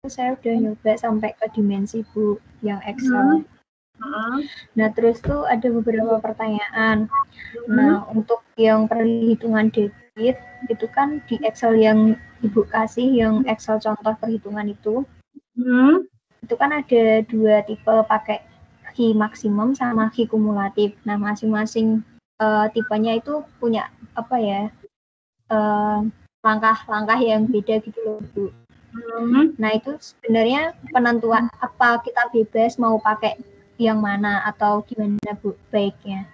saya udah nyoba sampai ke dimensi Bu yang Excel. Nah terus tuh ada beberapa pertanyaan. Nah untuk yang perhitungan debit itu kan di Excel yang Ibu kasih, yang Excel contoh perhitungan itu kan ada 2 tipe, pakai key maksimum sama key kumulatif. Nah masing-masing tipenya itu punya apa ya, langkah-langkah yang beda gitu loh Bu. Nah itu sebenarnya penentuan apa kita bebas mau pakai yang mana atau gimana Bu baiknya?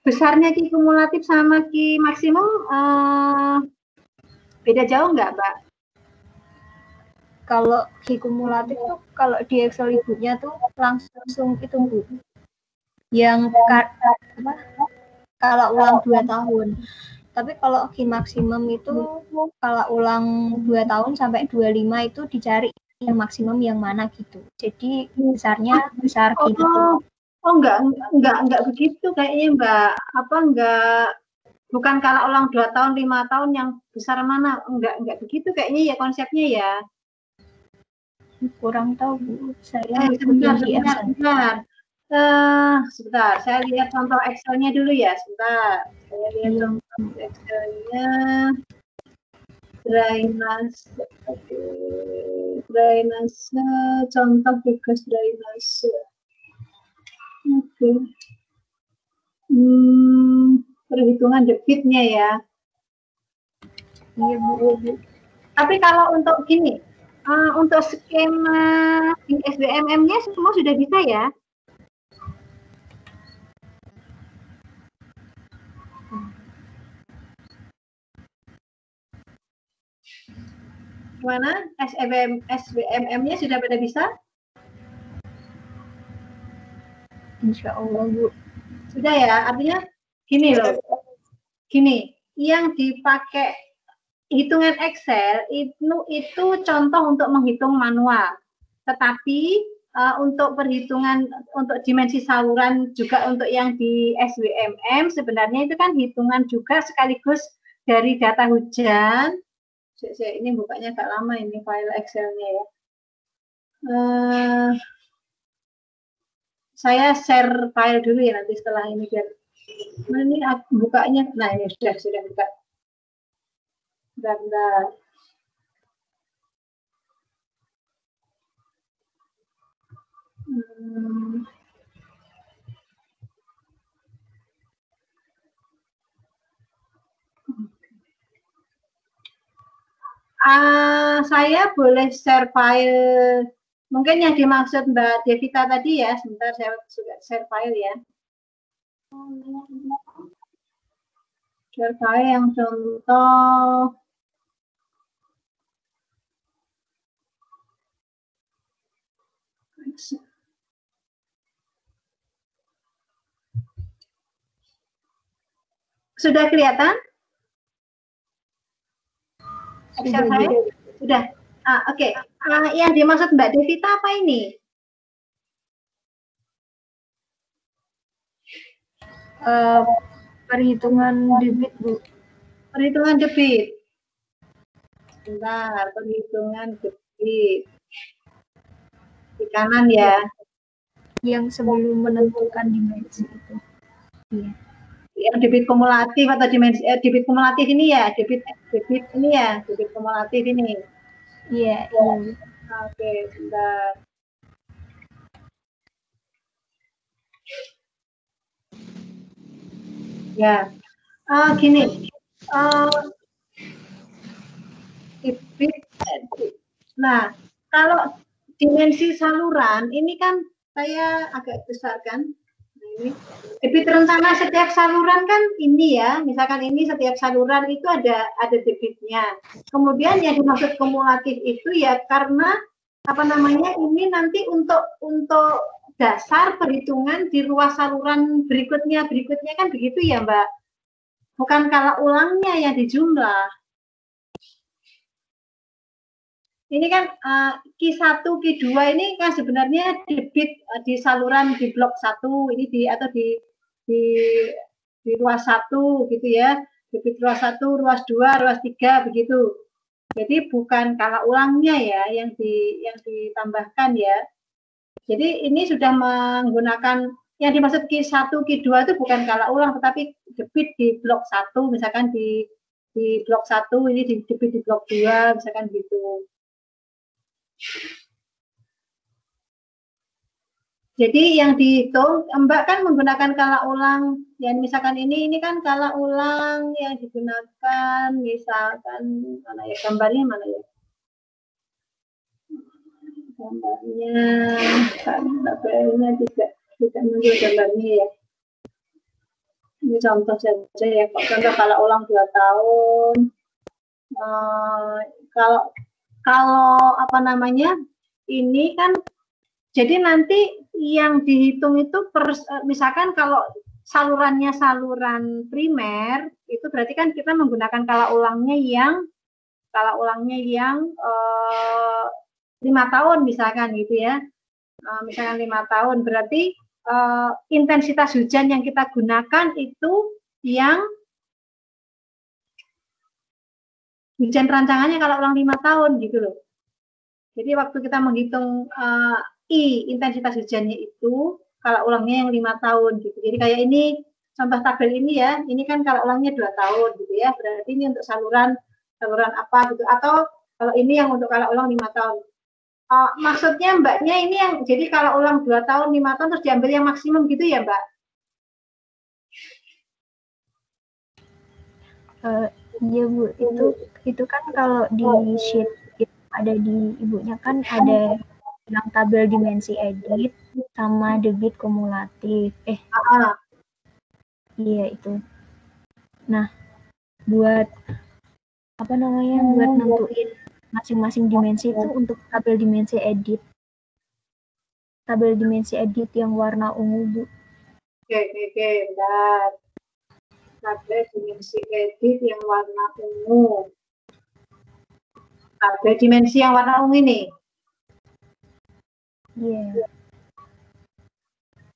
Besarnya key kumulatif sama key maksimum beda jauh nggak, Mbak? Kalau key kumulatif tuh kalau di Excel Ibunya tuh langsung itu Bu, yang kalau ulang 2 tahun. Tapi kalau key maksimum itu kalau ulang 2 tahun sampai 25 itu dicari yang maksimum yang mana gitu. Jadi besarnya besar gitu. Oh enggak begitu kayaknya Mbak. Apa enggak, bukan kalau ulang 2 tahun 5 tahun yang besar mana, enggak begitu kayaknya ya konsepnya ya. Kurang tahu Bu. Saya ikutin di Excel. Sebentar, saya lihat contoh Excel-nya dulu ya, sebentar. Saya lihat contoh Excel-nya. Drainase, contoh tugas drainase. Oke. Perhitungan debitnya ya. Iya Bu. Tapi kalau untuk gini, untuk skema di SBMM-nya semua sudah bisa ya? Gimana? SBMM-nya sudah pada bisa? Insya Allah Bu. Sudah ya, artinya gini loh. Gini, yang dipakai hitungan Excel itu contoh untuk menghitung manual. Tetapi untuk perhitungan untuk dimensi saluran juga untuk yang di SBMM sebenarnya itu kan hitungan juga sekaligus dari data hujan. Ini bukanya agak lama ini file Excel-nya ya. Saya share file dulu ya nanti setelah ini biar ini aku bukanya. Nah ini sudah buka. Bentar. Saya boleh share file, mungkin yang dimaksud Mbak Devita tadi ya, sebentar saya juga share file ya. Share file yang contoh. Sudah kelihatan? Excel file? Sudah. Oke. Yang dimaksud Mbak Devita apa ini? Perhitungan debit Bu. Perhitungan debit. Bentar, perhitungan debit. Di kanan ya. Yang sebelum menentukan dimensi itu. Iya. Yang debit kumulatif atau dimensi debit kumulatif ini ya, debit ini ya, debit kumulatif ini. Iya. Oke, sebentar. Ya, gini, debit. Nah, kalau dimensi saluran ini kan saya agak besar kan. Ini debit rencana setiap saluran kan ini ya, misalkan ini setiap saluran itu ada debitnya. Kemudian yang dimaksud kumulatif itu ya karena apa namanya ini nanti untuk dasar perhitungan di ruas saluran berikutnya kan begitu ya Mbak. Bukan kalau ulangnya yang dijumlah. Ini kan Q1, Q2 ini kan sebenarnya debit di saluran di blok 1 ini atau di ruas 1 gitu ya. Debit ruas 1, ruas 2, ruas 3 begitu. Jadi bukan kala ulangnya ya yang ditambahkan ya. Jadi ini sudah menggunakan yang dimaksud Q1, Q2 itu bukan kala ulang, tetapi debit di blok 1, misalkan di blok 1, ini debit di blok 2, misalkan gitu. Jadi yang dihitung, Mbak kan menggunakan kala ulang, yang misalkan ini kan kala ulang yang digunakan, misalkan mana ya gambarnya mana ya? Gambarnya, tabelnya tidak muncul gambarnya ya. Ini contoh saja ya, contoh kalau ulang 2 tahun, kalau apa namanya, ini kan, jadi nanti yang dihitung itu misalkan kalau salurannya saluran primer, itu berarti kan kita menggunakan kala ulangnya yang 5 tahun misalkan gitu ya, misalkan 5 tahun, berarti intensitas hujan yang kita gunakan itu yang hujan rancangannya kalau ulang 5 tahun gitu loh. Jadi waktu kita menghitung intensitas hujannya itu kalau ulangnya yang 5 tahun gitu. Jadi kayak ini contoh tabel ini ya, ini kan kalau ulangnya 2 tahun gitu ya. Berarti ini untuk saluran apa gitu, atau kalau ini yang untuk kalau ulang 5 tahun. Maksudnya Mbaknya ini yang jadi kalau ulang 2 tahun, 5 tahun terus diambil yang maksimum gitu ya, Mbak? Iya Bu, itu kan kalau di sheet ada di ibunya kan ada yang tabel dimensi edit sama debit kumulatif. Iya itu. Nah, buat apa namanya, buat nentuin masing-masing dimensi itu untuk tabel dimensi edit. Tabel dimensi edit yang warna ungu, Bu. Oke, bentar. Tabel dimensi edit yang warna ungu. Tabel dimensi yang warna ungu ini. Iya. Yeah.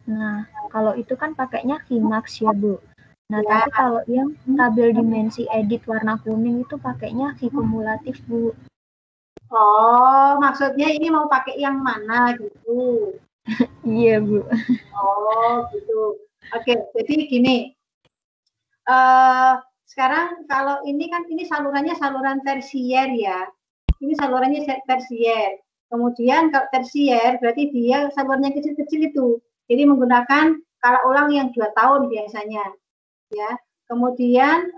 Nah, kalau itu kan pakainya Kimax ya, Bu. Nah, ya. Tapi kalau yang tabel dimensi edit warna kuning itu pakainya kumulatif, Bu. Oh, maksudnya ini mau pakai yang mana gitu? Iya, Bu. Oh, gitu. Oke, jadi gini. Sekarang kalau ini kan ini salurannya saluran tersier ya. Ini salurannya tersier. Kemudian kalau tersier berarti dia salurannya kecil-kecil itu. Jadi menggunakan kala ulang yang 2 tahun biasanya. Ya. Kemudian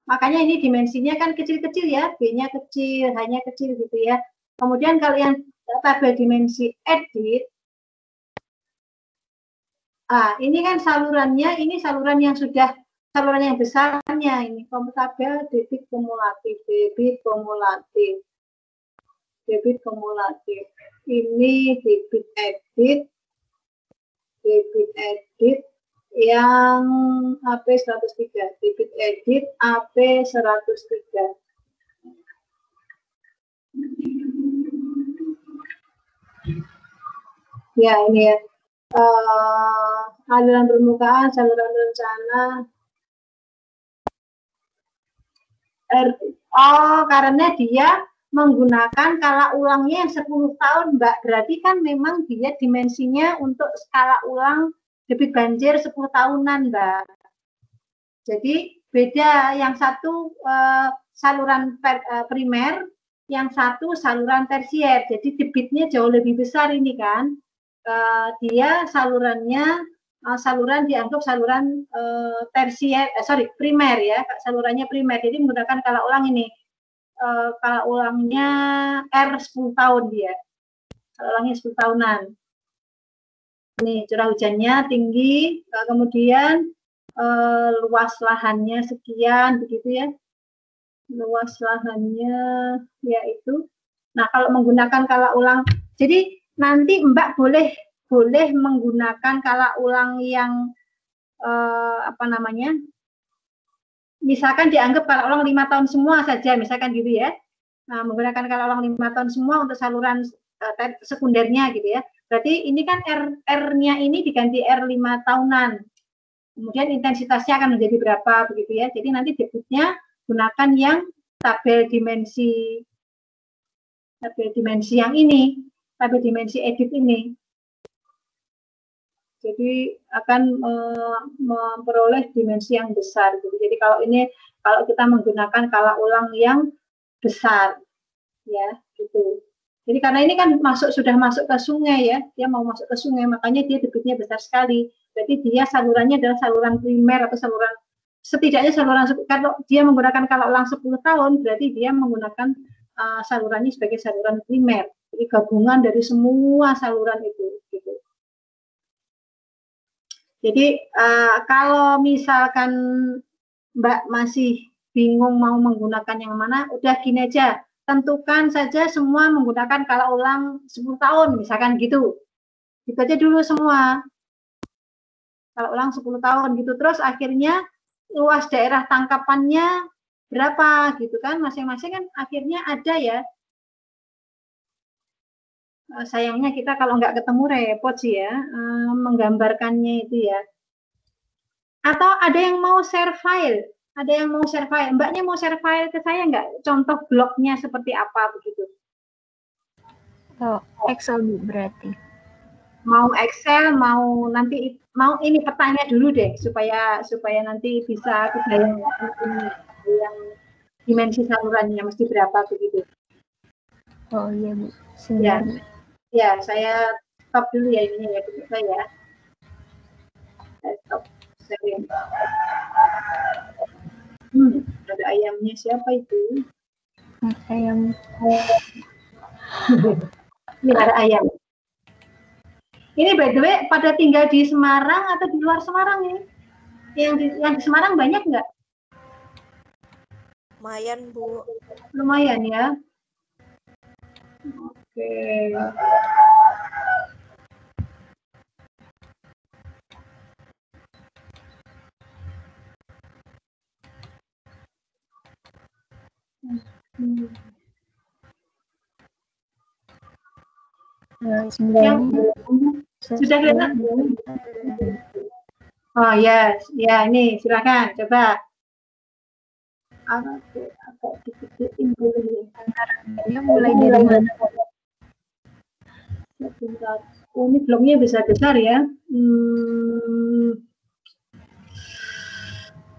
makanya ini dimensinya kan kecil-kecil ya, B-nya kecil, H-nya kecil gitu ya. Kemudian kalau yang tabel dimensi edit, ini kan salurannya, ini saluran yang sudah, saluran yang besarnya ini, tabel debit kumulatif, debit kumulatif. Ini debit edit yang AP 103, debit edit AP 103. Ya, ini ya. Aliran permukaan, saluran rencana. Karena dia menggunakan kala ulangnya yang 10 tahun, Mbak. Berarti kan memang dia dimensinya untuk skala ulang debit banjir 10 tahunan, Mbak. Jadi beda, yang satu saluran primer, yang satu saluran tersier. Jadi debitnya jauh lebih besar ini kan. Dia salurannya saluran dianggap saluran tersier, primer ya, salurannya primer. Jadi menggunakan kala ulang ini. Kala ulangnya R 10 tahun dia. Kala ulangnya 10 tahunan. Nih, curah hujannya tinggi, kemudian luas lahannya sekian begitu ya. Luas lahannya yaitu. Nah, kalau menggunakan kala ulang, jadi nanti Mbak boleh menggunakan kala ulang yang apa namanya? Misalkan dianggap kala ulang 5 tahun semua saja, misalkan gitu ya. Nah, menggunakan kala ulang 5 tahun semua untuk saluran sekundernya gitu ya. Berarti ini kan R-nya ini diganti R 5 tahunan. Kemudian intensitasnya akan menjadi berapa begitu ya. Jadi nanti debitnya gunakan yang tabel dimensi yang ini, tabel dimensi edit ini. Jadi akan memperoleh dimensi yang besar. Jadi kalau kita menggunakan kala ulang yang besar, ya, gitu. Jadi karena ini kan sudah masuk ke sungai ya, dia mau masuk ke sungai, makanya dia debitnya besar sekali. Berarti dia salurannya adalah saluran primer atau setidaknya saluran, kalau dia menggunakan kala ulang 10 tahun, berarti dia menggunakan salurannya sebagai saluran primer. Jadi gabungan dari semua saluran itu. Gitu. Jadi kalau misalkan Mbak masih bingung mau menggunakan yang mana, udah gini aja, tentukan saja semua menggunakan kala ulang 10 tahun, misalkan gitu. Gitu aja dulu semua. Kala ulang 10 tahun gitu. Terus akhirnya luas daerah tangkapannya berapa gitu kan, masing-masing kan akhirnya ada ya. Sayangnya kita kalau nggak ketemu repot sih ya, menggambarkannya itu ya. Atau ada yang mau share file? Ada yang mau share file? Mbaknya mau share file ke saya nggak? Contoh blognya seperti apa begitu? Oh, Excel Bu berarti. Mau Excel, mau ini petanya dulu deh supaya nanti bisa kebayang yang dimensi salurannya mesti berapa begitu. Oh iya Bu. Ya. Ya, saya stop dulu ya ini ya dulu saya. Saya stop sharing. Ada ayamnya siapa itu? Ayam. Ini ada ayam. Ini by the way pada tinggal di Semarang atau di luar Semarang ini? Yang di Semarang banyak nggak? Lumayan Bu. Lumayan ya. Oke. Sudah kelihatan? Oh ya, ya ini silakan coba. Agak digedein dulu. Ini mulai dari mana? Oh, ini bloknya besar-besar ya.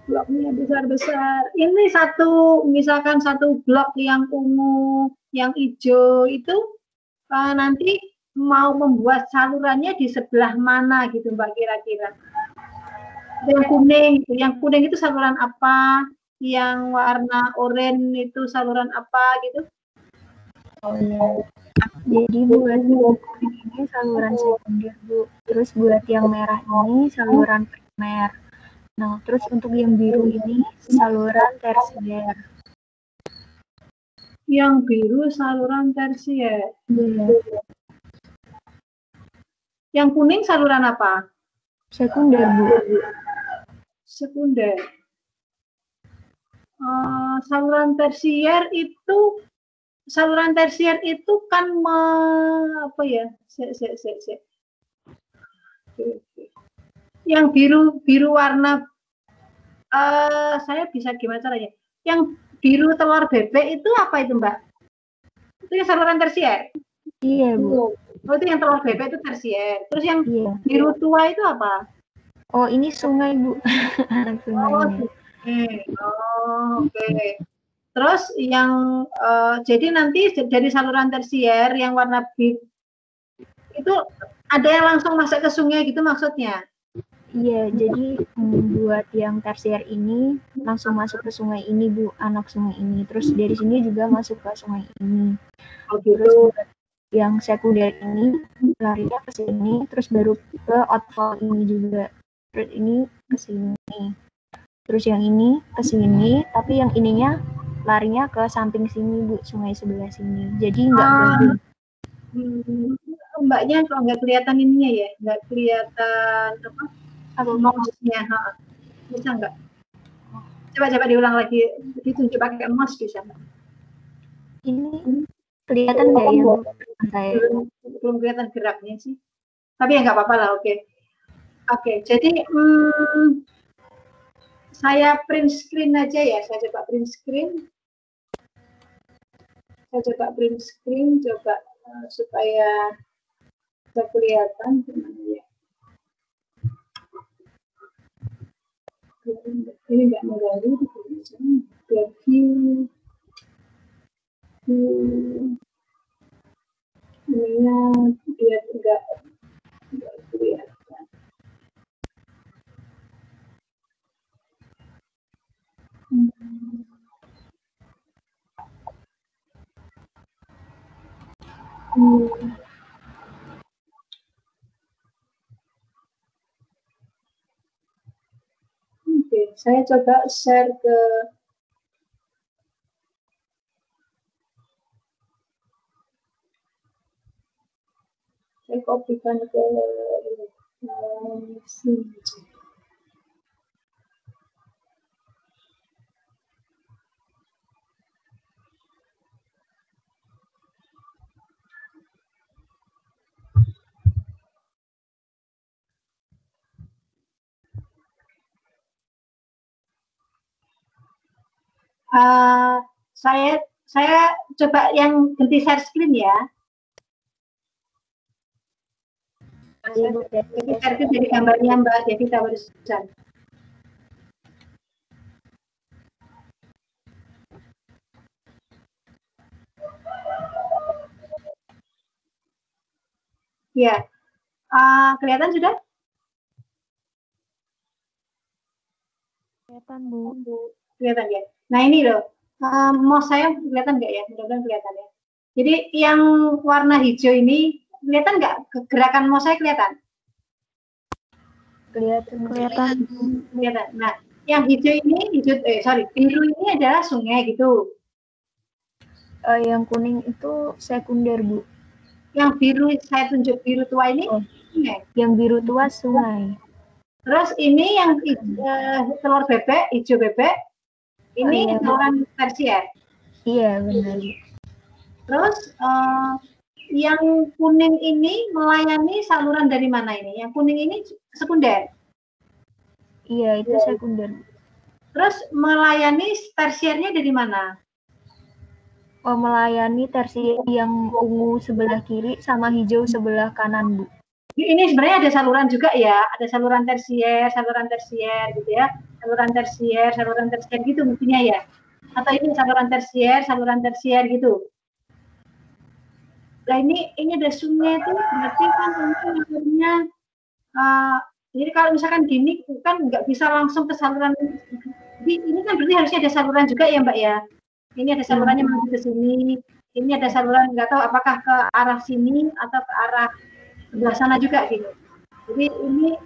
Bloknya besar-besar. Ini misalkan satu blok yang ungu, yang hijau itu nanti mau membuat salurannya di sebelah mana gitu Mbak kira-kira? Yang kuning itu saluran apa? Yang warna oranye itu saluran apa gitu? Oh iya. Jadi buat ini saluran sekunder Bu. Terus buat yang merah ini saluran primer. Nah, terus untuk yang biru ini saluran tersier. Yang biru saluran tersier. Iya. Yang kuning saluran apa? Sekunder Bu. Sekunder. Saluran tersier itu kan apa ya? Yang biru warna saya bisa gimana caranya? Yang biru telur bebek itu apa itu Mbak? Itu yang saluran tersier? Iya Bu. Oh itu yang telur bebek itu tersier. Terus yang biru tua itu apa? Oh ini sungai Bu. Anak sungainya. Oke. Terus yang jadi nanti dari saluran tersier yang warna biru itu ada yang langsung masuk ke sungai gitu maksudnya? Iya, jadi buat yang tersier ini langsung masuk ke sungai ini Bu, anak sungai ini. Terus dari sini juga masuk ke sungai ini. Terus buat yang sekunder ini larinya ke sini, terus baru ke outfall ini juga. Terus ini ke sini. Terus yang ini ke sini, tapi yang ininya larinya ke samping sini Bu, sungai sebelah sini. Jadi nggak gabung. Mbaknya kalau nggak kelihatan ininya ya, nggak kelihatan apa mouse-nya, bisa nggak? Coba diulang lagi, ditunjuk pakai mouse bisa nggak? Ini kelihatan nggak ya Bu? Belum kelihatan geraknya sih, tapi ya nggak apa-apa lah. Oke, jadi saya print screen aja ya, saya coba print screen. Saya coba print screen, coba supaya bisa kelihatan gimana ya. Ini nggak mengganggu, biar view ininya biar nggak kelihatan. Oke, saya coba share ke saya kopikan ke sini. Saya coba yang ganti share screen ya. Ini share screen jadi gambarnya Mbak Devita barusan. Ya, kelihatan sudah? Kelihatan Bu. Kelihatan ya. Nah ini loh, mouse saya kelihatan nggak ya? Mudah-mudahan kelihatan ya. Jadi yang warna hijau ini kelihatan nggak gerakan mouse saya kelihatan? Kelihatan. Kelihatan. Nah, yang hijau ini, biru ini adalah sungai gitu. Yang kuning itu sekunder Bu. Yang biru saya tunjuk biru tua ini sungai. Yang biru tua sungai. Terus ini yang telur bebek, hijau bebek, ini saluran tersier. Iya benar. Terus yang kuning ini melayani saluran dari mana ini? Yang kuning ini sekunder. Iya itu sekunder. Terus melayani tersiernya dari mana? Melayani tersier yang ungu sebelah kiri sama hijau sebelah kanan Bu. Ini sebenarnya ada saluran juga ya, ada saluran tersier gitu ya, saluran tersier gitu mestinya ya. Atau ini saluran tersier gitu. Nah ini ada sungai itu berarti kan akhirnya jadi kalau misalkan gini kan nggak bisa langsung ke saluran. Jadi ini kan berarti harusnya ada saluran juga ya Mbak ya. Ini ada salurannya menuju ke sini. Ini ada saluran nggak tahu apakah ke arah sini atau ke arah sebelah sana juga gitu. Jadi ini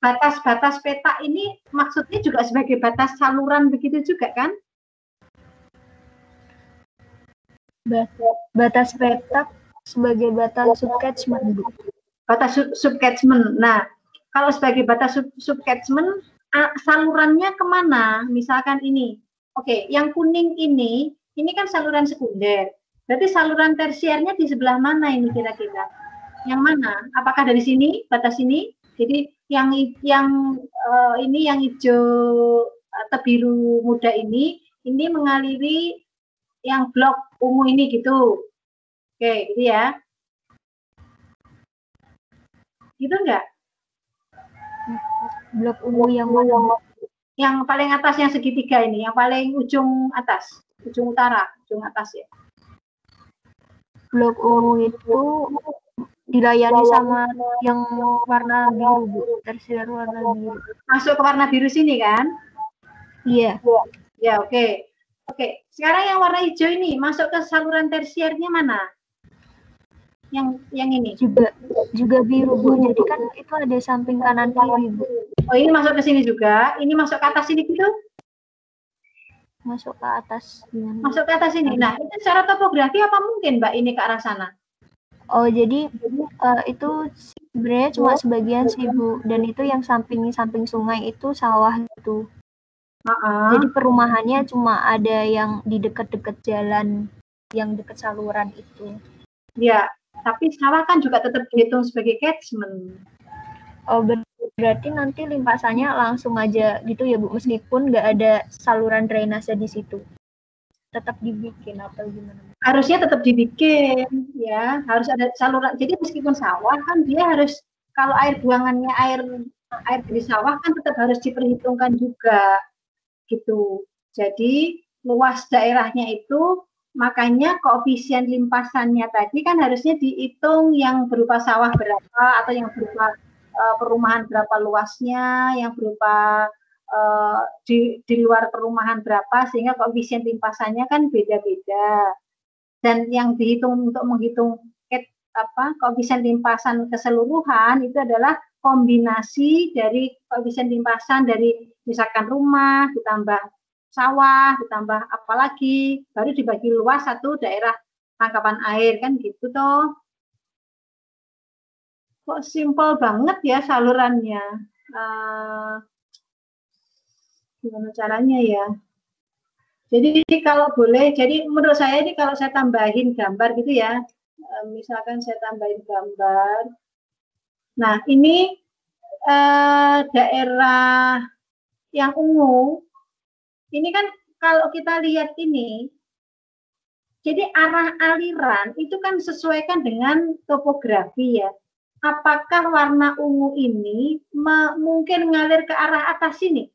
batas-batas peta ini maksudnya juga sebagai batas saluran begitu juga kan? Batas peta sebagai batas subcatchment Bu. Batas subcatchment. Nah, kalau sebagai batas subcatchment salurannya kemana? Misalkan ini. Oke, yang kuning ini kan saluran sekunder. Berarti saluran tersiernya di sebelah mana ini kira-kira? Yang mana? Apakah dari sini, batas ini? Jadi yang ini yang hijau atau biru muda ini mengaliri yang blok ungu ini gitu. Oke, gitu ya. Gitu enggak? Blok ungu yang mana? Yang paling atas yang segitiga ini, yang paling ujung atas, ujung utara, ujung atas ya. Blok ungu itu dilayani sama yang warna biru Bu, tersier warna biru. Masuk ke warna biru sini kan? Iya. Ya, oke. Oke, sekarang yang warna hijau ini masuk ke saluran tersiernya mana? Yang ini? Juga biru Bu. Jadi kan itu ada samping kanan kiri Bu. Oh, ini masuk ke sini juga. Ini masuk ke atas sini gitu? Masuk ke atas. Masuk ke atas sini. Nah, itu secara topografi apa mungkin Mbak ini ke arah sana? Oh, jadi itu sebenarnya cuma sebagian sih Bu. Dan itu yang samping sungai itu sawah itu. Jadi perumahannya cuma ada yang di dekat-dekat jalan, yang dekat saluran itu. Ya, tapi sawah kan juga tetap dihitung sebagai catchment. Oh, berarti nanti limpasannya langsung aja gitu ya Bu, meskipun nggak ada saluran drainase di situ. tetap dibikin atau gimana? Harusnya tetap dibikin, ya. Harus ada saluran. Jadi meskipun sawah kan dia harus, kalau air buangannya air dari sawah kan tetap harus diperhitungkan juga, gitu. Jadi luas daerahnya itu, makanya koefisien limpasannya tadi kan harusnya dihitung yang berupa sawah berapa, atau yang berupa perumahan berapa luasnya, yang berupa di luar perumahan berapa, sehingga koefisien limpasannya kan beda-beda. Dan yang dihitung untuk menghitung koefisien limpasan keseluruhan itu adalah kombinasi dari koefisien limpasan dari misalkan rumah ditambah sawah ditambah apalagi, baru dibagi luas satu daerah tangkapan air, kan gitu toh. Kok simpel banget ya salurannya. Gimana caranya ya? Jadi kalau boleh, jadi menurut saya ini kalau saya tambahin gambar gitu ya, misalkan saya tambahin gambar. Nah, ini daerah yang ungu, ini kan kalau kita lihat ini, jadi arah aliran itu kan sesuaikan dengan topografi ya. Apakah warna ungu ini mungkin mengalir ke arah atas sini?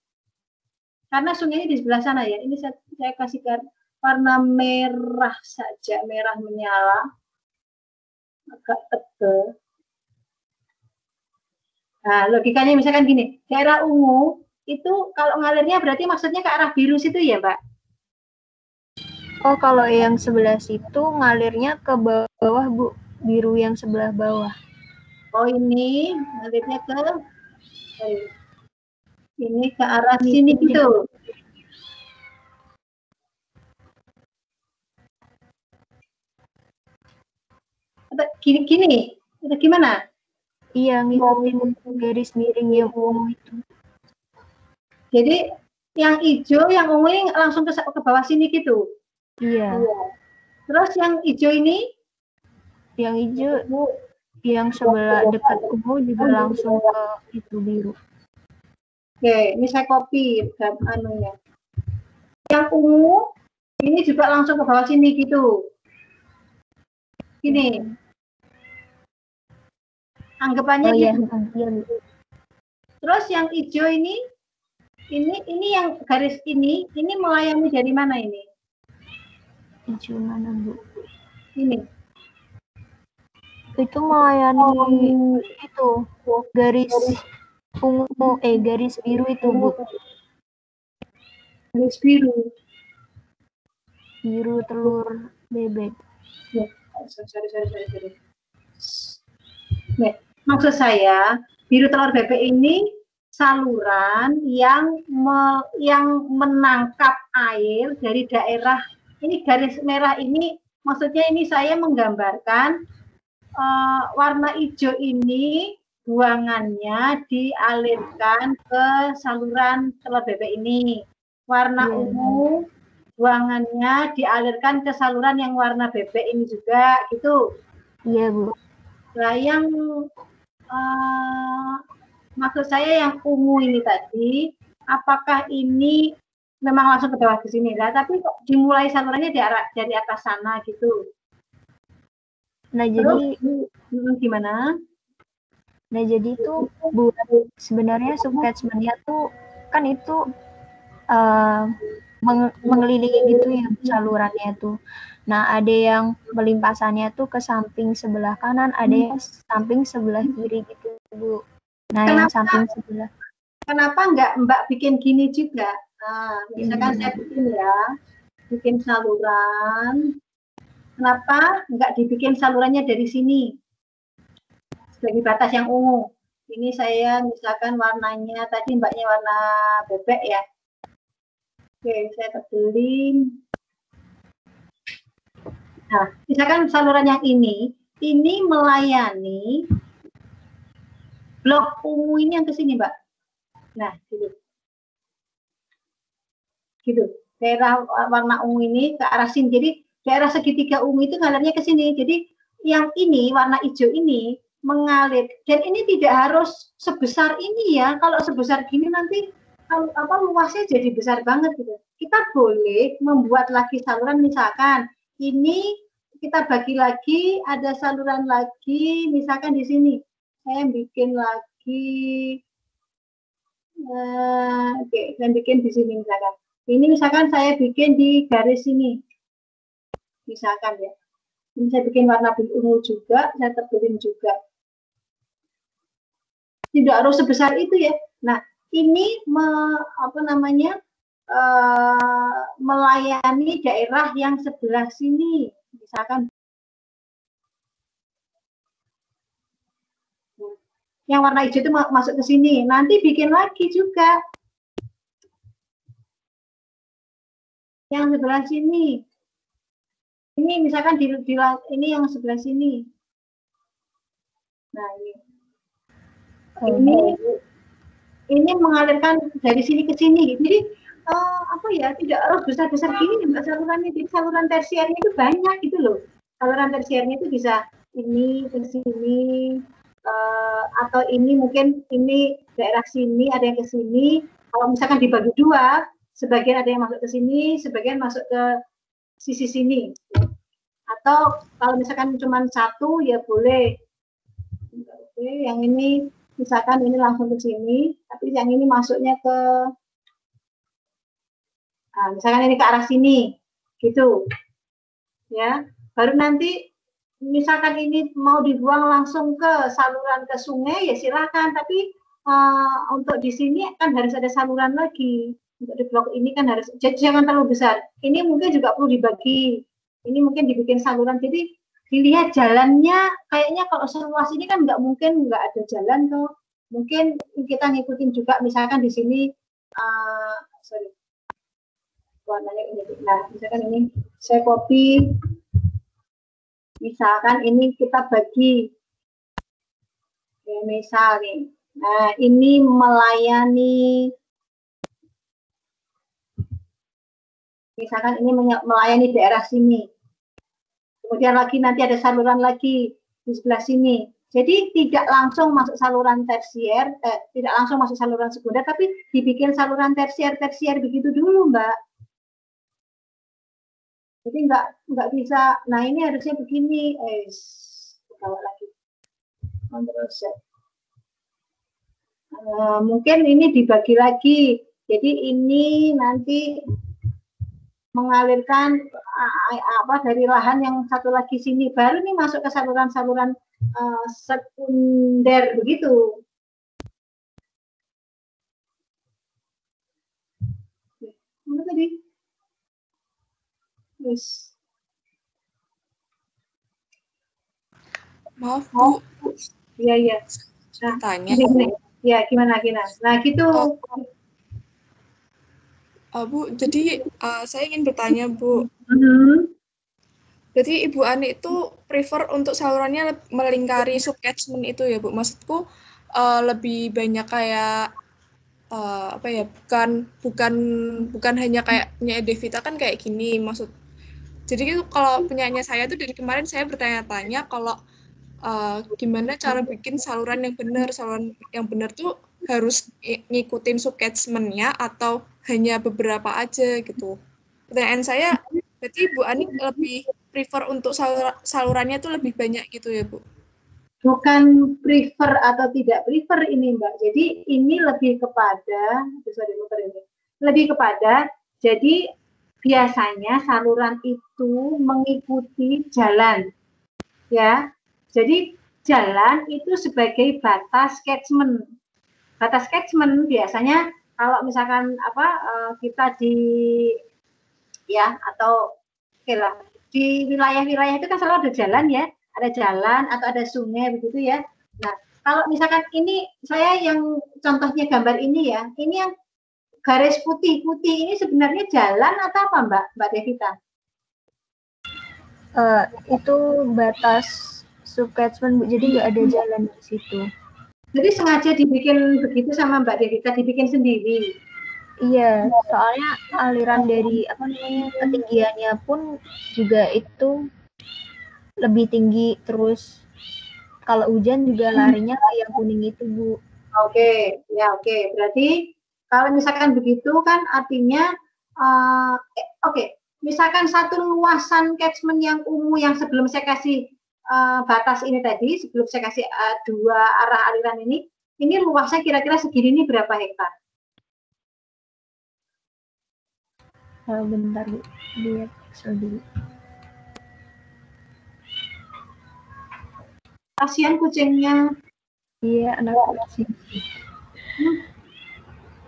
Karena sungainya di sebelah sana ya. Ini saya kasihkan warna merah saja, merah menyala, agak tebal. Nah, logikanya misalkan gini, daerah ungu itu kalau ngalirnya berarti maksudnya ke arah biru situ ya, Mbak? Oh, kalau yang sebelah situ ngalirnya ke bawah, Bu. Biru yang sebelah bawah. Oh, ini ngalirnya ke ini ke arah sini gitu. Gini, itu gimana? Iya, ngikutin garis miring yang ungu itu. Jadi yang hijau, yang ungu ini langsung ke bawah sini gitu. Iya. Terus yang hijau ini? Yang hijau, yang sebelah dekat ungu juga langsung ke itu biru. Oke, ini saya copy anunya. Yang ungu ini juga langsung ke bawah sini gitu. Gini. Anggapannya gitu. Iya. Terus yang hijau ini yang garis ini melayani dari mana ini? Hijau mana, Bu? Ini. Itu melayani itu garis ungu, garis biru itu, Bu. Garis biru. Biru telur bebek. Ya, sorry. Nih, maksud saya biru telur bebek ini saluran yang menangkap air dari daerah ini. Garis merah ini maksudnya ini saya menggambarkan warna hijau ini buangannya dialirkan ke saluran telur bebek ini. Warna ungu buangannya dialirkan ke saluran yang warna bebek ini juga gitu. Iya, Bu. Nah, yang maksud saya yang ungu ini tadi, apakah ini memang langsung ke bawah ke sini lah, tapi kok dimulai salurannya dari atas sana gitu. Nah, terus, jadi gimana? Nah, jadi itu buat sebenarnya subcatchment-nya tuh kan itu mengelilingi gitu ya salurannya tuh. Nah, ada yang melimpasannya tuh ke samping sebelah kanan, ada yang samping sebelah kiri gitu, Bu. Nah, yang samping sebelah. Kenapa enggak Mbak bikin gini juga? Nah, misalkan saya bikin saluran. Kenapa enggak dibikin salurannya dari sini? Sebagai batas yang ungu. Ini saya misalkan warnanya, tadi Mbaknya warna bebek ya. Oke, saya tebelin. Nah, misalkan saluran yang ini melayani blok ungu ini yang ke sini, Mbak. Nah, gitu. Daerah warna ungu ini ke arah sini. Jadi, daerah segitiga ungu itu ngalirnya ke sini. Jadi, yang ini, warna hijau ini, mengalir. Dan ini tidak harus sebesar ini ya. Kalau sebesar gini nanti, luasnya jadi besar banget gitu. kita boleh membuat lagi saluran, misalkan ini kita bagi lagi, ada saluran lagi, misalkan di sini saya bikin lagi, oke, saya bikin di sini misalkan. Ini misalkan saya bikin di garis ini, misalkan ya. Ini saya bikin warna biru juga, saya tebelin juga. Tidak harus sebesar itu ya. Nah, ini melayani daerah yang sebelah sini, misalkan yang warna hijau itu masuk ke sini. Nanti bikin lagi juga yang sebelah sini. Ini misalkan ini yang sebelah sini. Nah, ini mengalirkan dari sini ke sini. Jadi tidak harus besar-besar gini Mbak salurannya. Jadi saluran tersiernya itu banyak gitu loh. Saluran tersiernya itu bisa ini ke sini, atau ini mungkin ini daerah sini, ada yang ke sini. Kalau misalkan dibagi dua, sebagian ada yang masuk ke sini, sebagian masuk ke sisi sini. Atau kalau misalkan cuma satu ya boleh. Oke, yang ini misalkan ini langsung ke sini, tapi yang ini masuknya ke, misalkan ini ke arah sini, gitu. Ya, baru nanti misalkan ini mau dibuang langsung ke saluran ke sungai ya silakan, tapi untuk di sini kan harus ada saluran lagi. Untuk di blok ini kan harus, jadi jangan terlalu besar. Ini mungkin juga perlu dibagi. Ini mungkin dibikin saluran, jadi dilihat jalannya. Kayaknya kalau seluas ini kan nggak mungkin nggak ada jalan tuh. Mungkin kita ngikutin juga, misalkan di sini, warnanya ini. Nah, misalkan ini saya copy. Misalkan ini kita bagi, ya, misal nih. Nah, ini melayani, misalkan ini melayani daerah sini. Kemudian lagi nanti ada saluran lagi di sebelah sini. Jadi tidak langsung masuk saluran tersier, tidak langsung masuk saluran sekunder, tapi dibikin saluran tersier begitu dulu, Mbak. Jadi nggak bisa. Nah, ini harusnya begini. Bawa lagi. Ctrl Z. Mungkin ini dibagi lagi. Jadi ini nanti mengalirkan dari lahan yang satu lagi sini, baru nih masuk ke saluran-saluran sekunder begitu. Mana tadi? Yes. Maaf Bu. Iya. Nah, tanya. Ya, gimana? Nah, gitu. Bu, jadi saya ingin bertanya Bu. Jadi Ibu Ani itu prefer untuk salurannya melingkari subcatchment itu ya Bu? Maksudku lebih banyak kayak bukan hanya kayak punya Devita kan kayak gini maksud. Jadi itu kalau punyanya saya tuh dari kemarin saya bertanya-tanya kalau gimana cara bikin saluran yang benar tuh harus ngikutin subcatchment-nya atau hanya beberapa aja gitu. Pertanyaan saya, berarti Bu Ani lebih prefer untuk salurannya tuh lebih banyak gitu ya Bu? Bukan prefer atau tidak prefer ini Mbak. Jadi ini lebih kepada, jadi biasanya saluran itu mengikuti jalan, ya. Jadi jalan itu sebagai batas catchment. Batas catchment biasanya kalau misalkan kita di wilayah-wilayah itu kan selalu ada jalan ya, ada jalan atau ada sungai begitu ya. Nah, kalau misalkan ini saya yang contohnya gambar ini ya, ini yang garis putih ini sebenarnya jalan atau apa Mbak Devita? Itu batas subcatchment, jadi nggak ada jalan di situ. Jadi sengaja dibikin begitu sama Mbak Devita, dibikin sendiri? Iya, soalnya aliran dari ketinggiannya pun juga itu lebih tinggi, terus kalau hujan juga larinya ke yang kuning itu Bu. Oke. Berarti kalau misalkan begitu kan artinya Oke. Misalkan satu luasan catchment yang ungu yang sebelum saya kasih batas ini tadi, sebelum saya kasih dua arah aliran ini luasnya kira-kira segini, ini berapa hektar? Bentar Bu, lihat dulu. Kasihan kucingnya. Iya, anak kucing.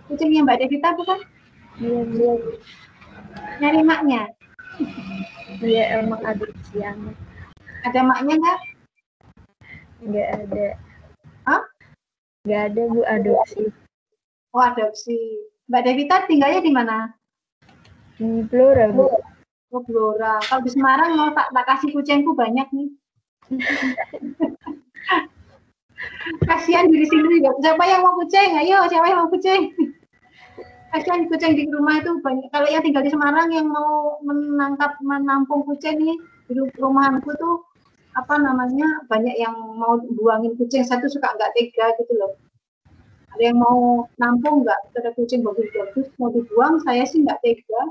Kucingnya Mbak Devita bukan? Iya. Nyari maknya. Iya, emang adopsi anak. Ada maknya nggak? Nggak ada. Hah? Nggak ada Bu, adopsi. Oh, adopsi. Mbak Devita tinggalnya di mana? Di Blora Bu. Oh, Blora. Kalau di Semarang mau tak kasih kucingku banyak nih. Kasihan di sini juga. Siapa yang mau kucing? Ayo, siapa yang mau kucing? Kasihan kucing di rumah itu banyak. Kalau yang tinggal di Semarang yang mau menampung kucing nih di rumahanku tuh apa namanya, banyak yang mau buangin kucing. Satu suka nggak tega gitu loh. Ada yang mau nampung nggak, ada kucing bagus-bagus mau dibuang, saya sih nggak tega.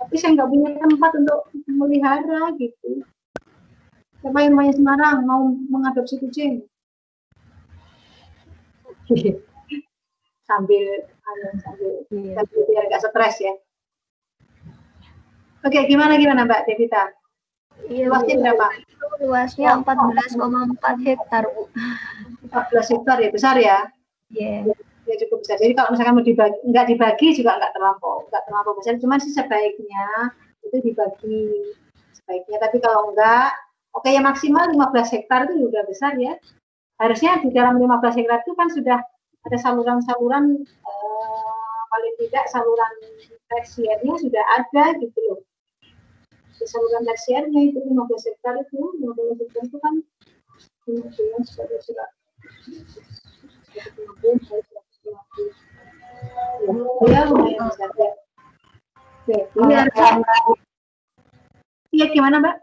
Tapi saya nggak punya tempat untuk melihara gitu. Siapa yang mau Semarang mau mengadopsi kucing? sambil biar nggak stres ya. Oke, gimana Mbak Devita? Iya, luasnya berapa? Luasnya 14,4 hektar Bu. 14 hektar ya, besar ya? Iya. Ya cukup besar. Jadi kalau misalkan mau nggak dibagi juga nggak terlampau besar. Cuman sih sebaiknya itu dibagi sebaiknya. Tapi kalau enggak, oke ya maksimal 15 hektar itu udah besar ya. Harusnya di dalam 15 hektar itu kan sudah ada saluran-saluran paling tidak saluran tersiernya sudah ada gitu loh. Di saluran tersiernya itu 15 hektar itu kan sudah ya lumayan besar ya. Iya gimana Mbak?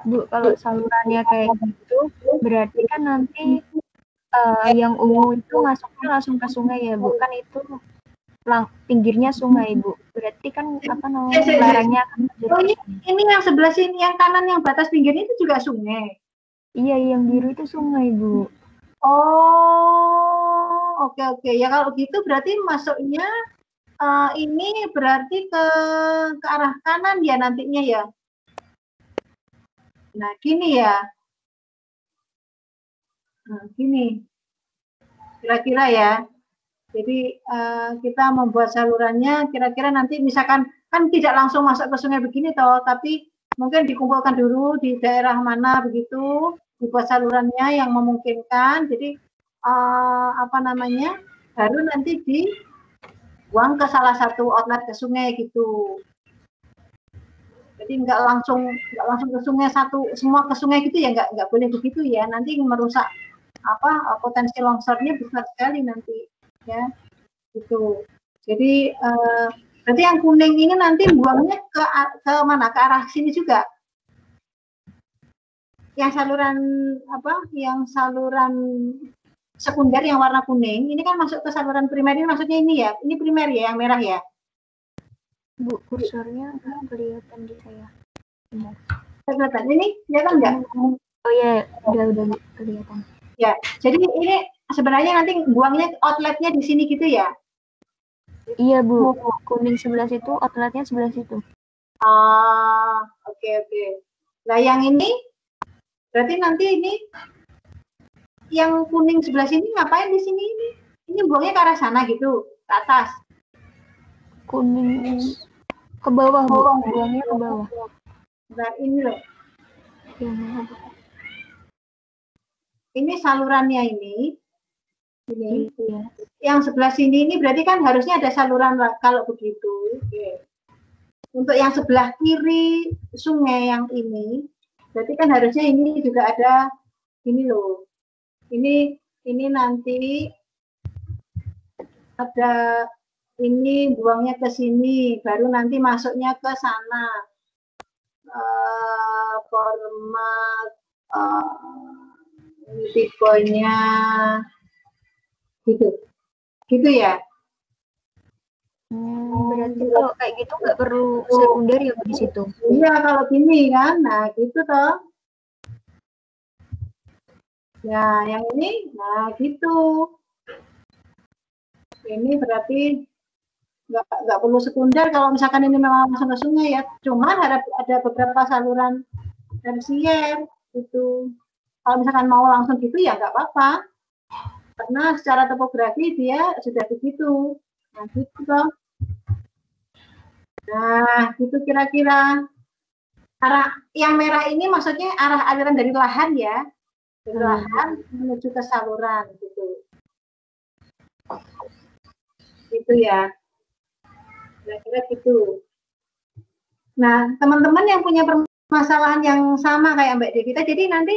Bu, kalau salurannya kayak gitu, berarti kan nanti yang ungu itu masuknya langsung ke sungai ya Bu, kan itu pinggirnya sungai Bu, berarti kan apa namanya lerengnya akan ini yang sebelah sini, yang kanan yang batas pinggirnya itu juga sungai. Iya, yang biru itu sungai Bu. Oh, oke. Ya kalau gitu berarti masuknya ini berarti ke arah kanan ya nantinya ya. Nah, gini ya. Gini. Kira-kira ya. Jadi kita membuat salurannya kira-kira nanti misalkan kan tidak langsung masuk ke sungai begini toh, tapi mungkin dikumpulkan dulu di daerah mana begitu, dibuat salurannya yang memungkinkan. Jadi apa namanya, baru nanti dibuang ke salah satu outlet ke sungai gitu. Jadi nggak langsung ke sungai semua ke sungai gitu ya, nggak boleh begitu ya. Nanti merusak potensi longsornya besar sekali nanti ya gitu. Jadi berarti yang kuning ini nanti buangnya ke mana, ke arah sini juga yang saluran sekunder yang warna kuning ini kan masuk ke saluran primer, ini maksudnya ini ya, ini primer ya yang merah ya Bu, kursornya nggak kelihatan di saya. Kelihatan ini kelihatan nggak? Oh ya, udah kelihatan. Ya, jadi ini sebenarnya nanti buangnya outletnya di sini gitu ya? Iya Bu, kuning sebelah situ, outletnya sebelah situ. Oke. Nah yang ini, berarti nanti ini yang kuning sebelah sini ngapain di sini ini? Ini buangnya ke arah sana gitu, ke atas? Kuning ke bawah Bu, buangnya ke bawah. Nah ini loh. Ya, ini salurannya ini ya. Yang sebelah sini ini berarti kan harusnya ada saluran kalau begitu. Untuk yang sebelah kiri sungai yang ini, berarti kan harusnya ini juga ada ini loh. Ini nanti ada ini buangnya ke sini, baru nanti masuknya ke sana. Format tipenya gitu ya. Berarti kalau kayak gitu nggak perlu sekunder ya di situ? Iya, kalau gini kan, nah gitu toh. Ya, yang ini, nah gitu. Ini berarti nggak perlu sekunder kalau misalkan ini memang langsung ke sungai ya. Cuma ada beberapa saluran tersier itu. Kalau misalkan mau langsung gitu ya nggak apa-apa. Karena secara topografi dia sudah begitu. Nah gitu toh. Nah gitu kira-kira. Arah yang merah ini maksudnya arah aliran dari lahan ya. Dari lahan menuju ke saluran gitu. Gitu ya. Kira-kira gitu. Nah, teman-teman yang punya permasalahan yang sama kayak Mbak Devita, jadi nanti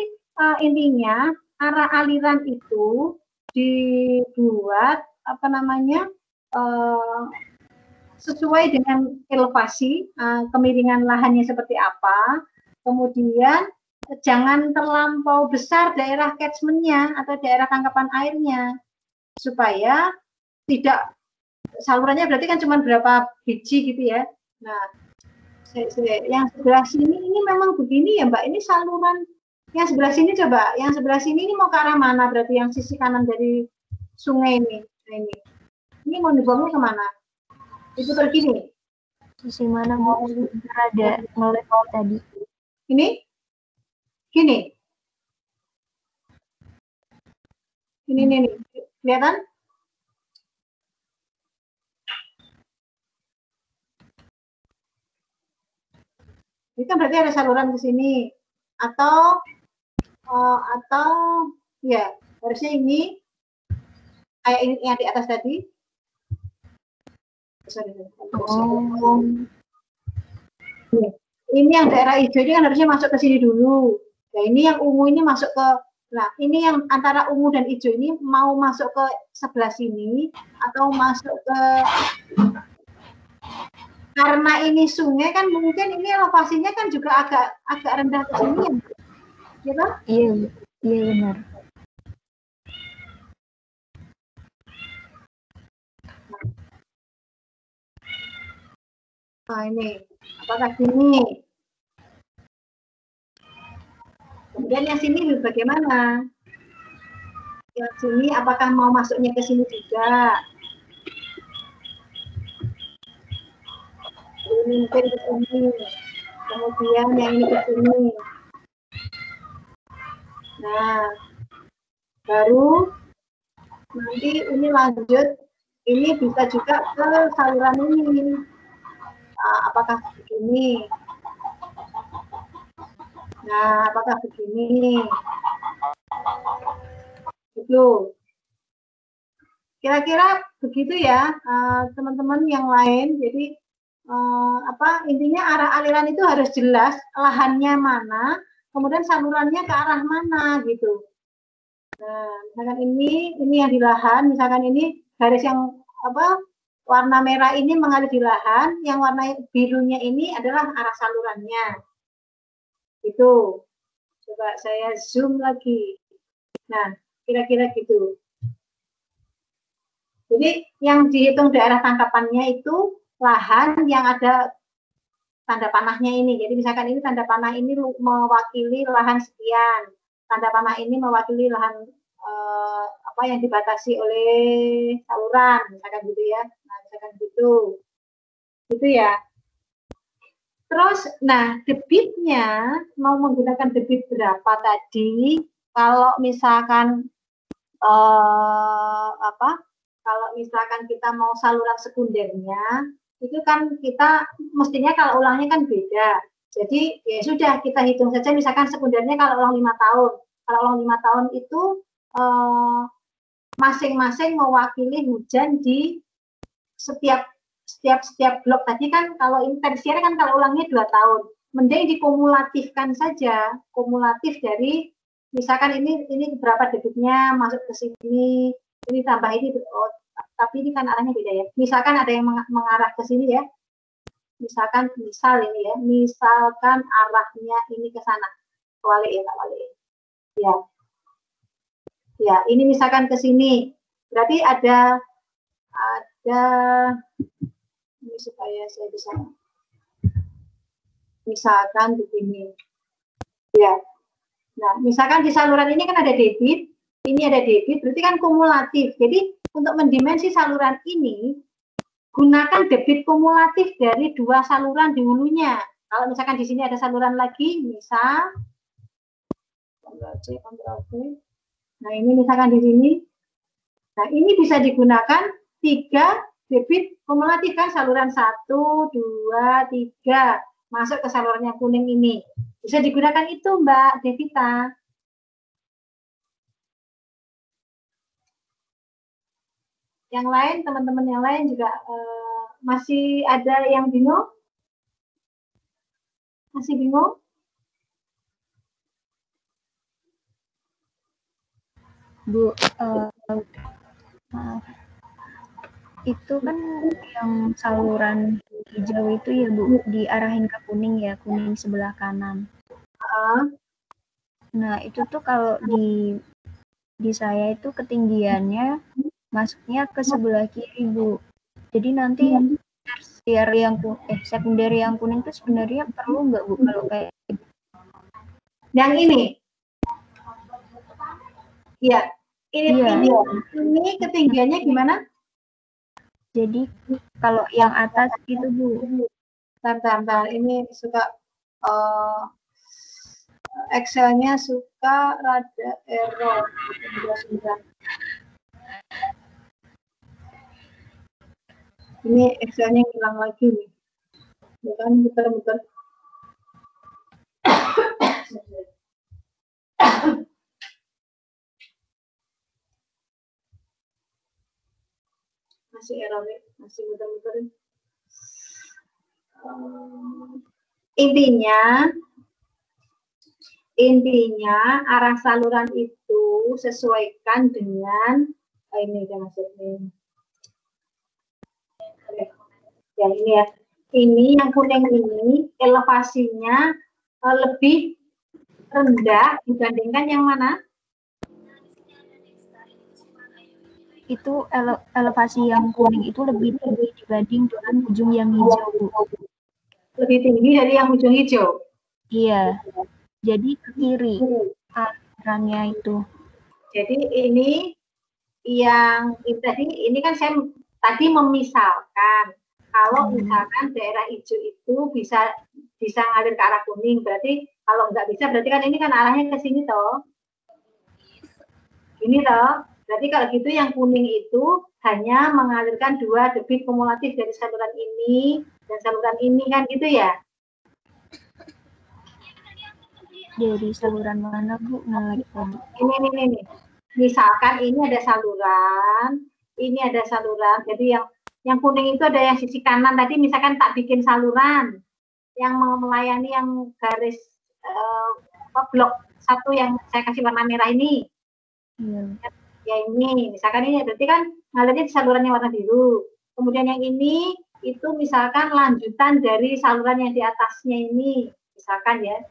intinya arah aliran itu dibuat apa namanya sesuai dengan elevasi, kemiringan lahannya seperti apa, kemudian jangan terlampau besar daerah catchment-nya atau daerah tangkapan airnya, supaya tidak salurannya berarti kan cuma berapa biji gitu ya. Nah, yang sebelah sini ini memang begini ya Mbak, ini saluran yang sebelah sini coba, yang sebelah sini ini mau ke arah mana berarti yang sisi kanan dari sungai ini? Nah, ini mau dibuangnya kemana? Itu tergini. Sisi mana mau ada ngelek tadi? Ini? Gini. Ini nih, kelihatan? Ini kan berarti ada saluran ke sini, atau ya harusnya ini kayak ini yang di atas tadi. Ini yang daerah hijau ini kan harusnya masuk ke sini dulu. Nah ini yang ungu ini masuk ke, nah ini yang antara ungu dan hijau ini mau masuk ke sebelah sini atau masuk ke, karena ini sungai kan mungkin ini elevasinya kan juga agak rendah ke sini ya, gitu? Iya benar. Nah ini, apakah gini? Kemudian yang sini bagaimana? Yang sini apakah mau masuknya ke sini juga? Ini mungkin ke sini. Kemudian yang ini ke sini. Nah, baru nanti ini lanjut. Ini bisa juga ke saluran ini. Nah, apakah begini? Nah, apakah begini? Itu. Kira-kira begitu ya, teman-teman yang lain. Jadi intinya arah aliran itu harus jelas, lahannya mana, kemudian salurannya ke arah mana gitu. Nah, misalkan ini yang di lahan, misalkan ini garis yang warna merah ini mengalir di lahan, yang warna birunya ini adalah arah salurannya. Itu. Coba saya zoom lagi. Nah, kira-kira gitu. Jadi yang dihitung daerah tangkapannya itu lahan yang ada tanda panahnya ini. Jadi misalkan ini tanda panah ini mewakili lahan sekian. Tanda panah ini mewakili lahan yang dibatasi oleh saluran, misalkan gitu ya. Nah, misalkan gitu. Gitu ya. Terus, nah debitnya mau menggunakan debit berapa tadi? Kalau misalkan kalau misalkan kita mau saluran sekundernya, itu kan kita mestinya kalau ulangnya kan beda. Jadi ya sudah kita hitung saja misalkan sekundernya kalau ulang 5 tahun. Kalau ulang 5 tahun itu masing-masing mewakili hujan di setiap blok. Tadi kan kalau tersier kan kalau ulangnya 2 tahun. Mending dikumulatifkan saja, kumulatif dari misalkan ini berapa debitnya masuk ke sini, ini tambah ini, tapi ini kan arahnya beda ya. Misalkan ada yang mengarah ke sini ya, misalkan ini ya, misalkan arahnya ini ke sana, wali ya, ini misalkan ke sini, berarti ada Ini supaya saya bisa misalkan begini. Ya. Nah, misalkan di saluran ini kan ada debit, ini ada debit, berarti kan kumulatif. Jadi untuk mendimensi saluran ini, gunakan debit kumulatif dari dua saluran di hulunya. Kalau misalkan di sini ada saluran lagi, misal Ctrl C, Ctrl V. Nah, ini misalkan di sini. Nah, ini bisa digunakan 3 debit kumulatif kan, saluran 1, 2, 3 masuk ke saluran yang kuning ini. Bisa digunakan itu, Mbak Devita. Yang lain, teman-teman yang lain juga masih ada yang bingung? Masih bingung? Bu, maaf. Itu kan yang saluran hijau itu ya Bu, diarahin ke kuning ya, kuning sebelah kanan. Nah, itu tuh kalau di saya itu ketinggiannya masuknya ke sebelah kiri, Bu. Jadi nanti sekunder yang kuning itu sebenarnya perlu nggak Bu kalau kayak yang ini? Ya, ini ketinggiannya gimana? Jadi kalau yang atas itu Bu. Bentar, ini suka Excel-nya suka rada error. Ini Excel-nya hilang lagi nih. Bukan muter-muter. Masih error nih, masih muter-muter. Intinya arah saluran itu sesuaikan dengan ini ya maksudnya. Ya ini ya. Ini yang kuning ini elevasinya lebih rendah dibandingkan yang mana? Itu elevasi yang kuning itu lebih tinggi dibanding dengan ujung yang hijau, Bu. Lebih tinggi dari yang ujung hijau? Iya. Jadi ke kiri alirannya itu. Jadi ini yang ini kan saya tadi memisalkan kalau misalkan daerah hijau itu bisa ngalir ke arah kuning, berarti kalau nggak bisa berarti kan ini kan arahnya ke sini toh. Ini toh. Berarti kalau gitu yang kuning itu hanya mengalirkan 2 debit kumulatif dari saluran ini dan saluran ini kan gitu ya? Dari saluran mana Bu? Ini. Misalkan ini ada saluran, ini ada saluran. Jadi yang kuning itu ada yang sisi kanan tadi. Misalkan tak bikin saluran yang melayani yang garis blok 1 yang saya kasih warna merah ini. Ya ini, misalkan ini berarti kan ngalirnya di saluran yang warna biru. Kemudian yang ini itu misalkan lanjutan dari saluran yang di atasnya ini, misalkan ya.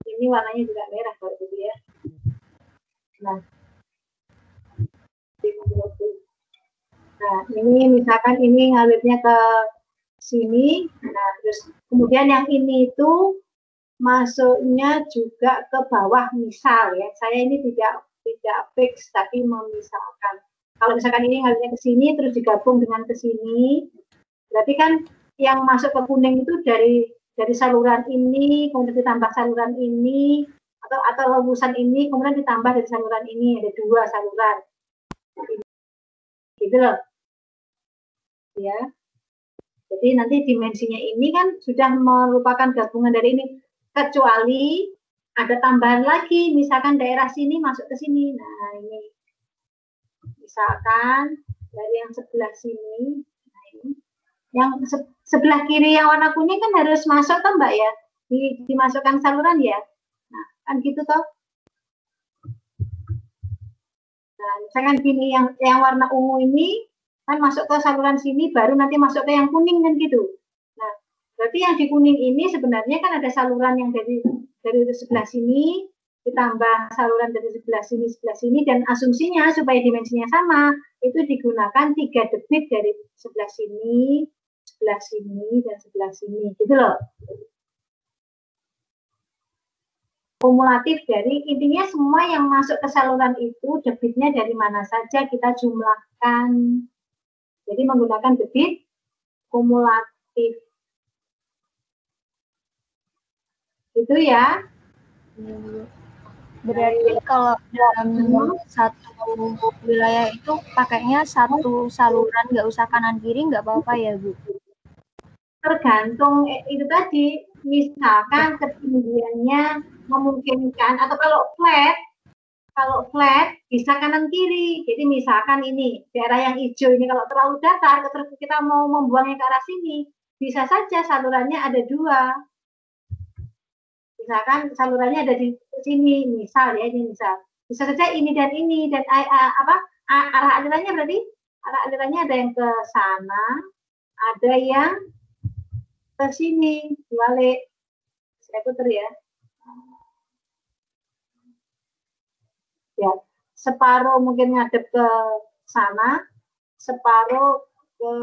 Ini warnanya juga merah kalau gitu ya. Nah, ini misalkan ini ngalirnya ke sini. Nah, terus kemudian yang ini itu masuknya juga ke bawah misal ya. Saya ini tidak fix tapi memisalkan. Kalau misalkan ini ngalirnya ke sini terus digabung dengan ke sini, berarti kan yang masuk ke kuning itu dari saluran ini kemudian ditambah saluran ini atau lebusan ini kemudian ditambah dari saluran ini, ada 2 saluran. Gitu loh. Ya. Jadi nanti dimensinya ini kan sudah merupakan gabungan dari ini, kecuali ada tambahan lagi, misalkan daerah sini masuk ke sini. Nah, ini. Misalkan dari yang sebelah sini, nah ini. Yang sebelah kiri yang warna kuning kan harus masuk kan Mbak ya? Dimasukkan saluran ya? Nah, kan gitu toh. Nah, misalkan gini yang warna ungu ini kan masuk ke saluran sini baru nanti masuk ke yang kuning kan gitu. Nah, berarti yang di kuning ini sebenarnya kan ada saluran yang dari sebelah sini ditambah saluran dari sebelah sini dan asumsinya supaya dimensinya sama itu digunakan 3 debit dari sebelah sini sebelah sini dan sebelah sini, gitu loh. Kumulatif dari intinya semua yang masuk ke saluran itu debitnya dari mana saja kita jumlahkan. Jadi menggunakan debit kumulatif. Itu ya. Berarti kalau dalam satu wilayah itu pakainya satu saluran, nggak usah kanan kiri, nggak apa-apa ya Bu? Tergantung itu tadi, misalkan ketinggiannya memungkinkan, atau kalau flat bisa kanan kiri. Jadi misalkan ini daerah yang hijau ini kalau terlalu datar, terus kita mau membuangnya ke arah sini, bisa saja salurannya ada dua. Misalkan salurannya ada di sini, misal ya, ini misal. Bisa saja ini dan arah alirannya berarti arah alirannya ada yang ke sana, ada yang ke sini, balik. Saya putar ya. Ya, separuh mungkin ngadep ke sana, separuh ke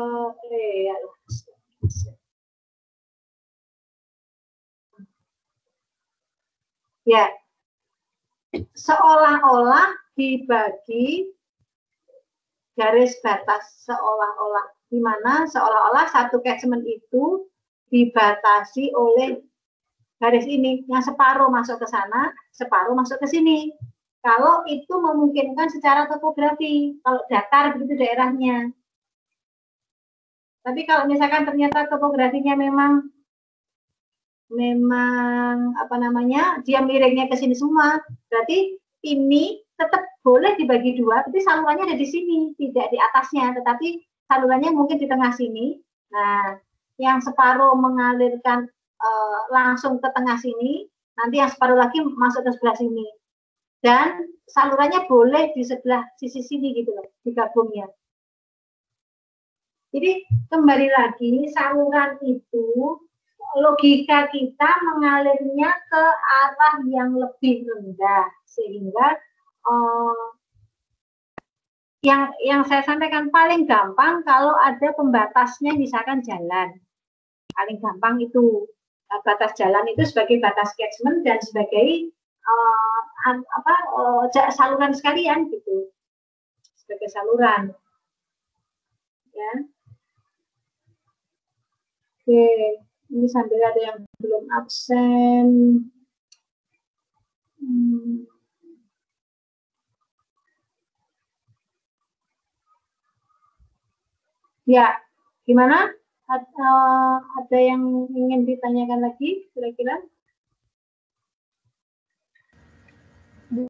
ya, seolah-olah dibagi garis batas, seolah-olah, di mana seolah-olah satu catchment itu dibatasi oleh garis ini, yang separuh masuk ke sana, separuh masuk ke sini. Kalau itu memungkinkan secara topografi, kalau datar begitu daerahnya. Tapi kalau misalkan ternyata topografinya memang dia miringnya ke sini semua, berarti ini tetap boleh dibagi dua, tapi salurannya ada di sini, tidak di atasnya, tetapi salurannya mungkin di tengah sini. Nah, yang separuh mengalirkan langsung ke tengah sini, nanti yang separuh lagi masuk ke sebelah sini. Dan salurannya boleh di sebelah sisi sini gitu loh, digabungnya. Jadi kembali lagi, saluran itu logika kita mengalirnya ke arah yang lebih rendah, sehingga yang saya sampaikan paling gampang kalau ada pembatasnya, misalkan jalan, paling gampang itu batas jalan itu sebagai batas catchment dan sebagai saluran sekalian gitu, sebagai saluran, ya. Oke. Ini sambil ada yang belum absen. Ya, gimana? Ada yang ingin ditanyakan lagi kira-kira? Bu,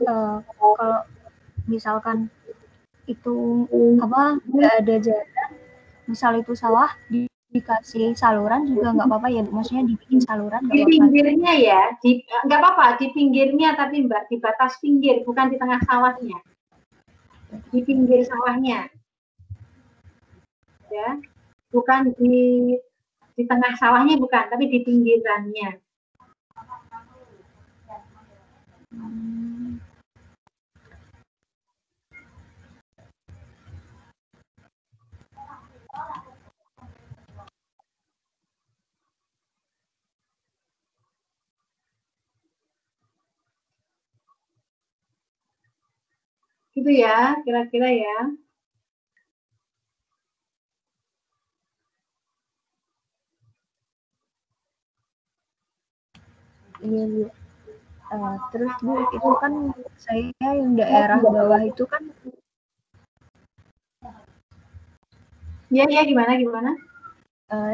kalau misalkan itu nggak ada jalan, misal itu sawah, dikasih saluran juga nggak apa-apa ya, maksudnya dibikin saluran nggak apa-apa. Di pinggirnya ya, nggak apa-apa, di pinggirnya, tapi Mbak, di batas pinggir, bukan di tengah sawahnya. Di pinggir sawahnya. Ya, bukan di tengah sawahnya, bukan, tapi di pinggirannya. Gitu ya, kira-kira ya. Iya Bu. Terus Bu, itu kan saya yang daerah bawah itu kan. Iya, gimana?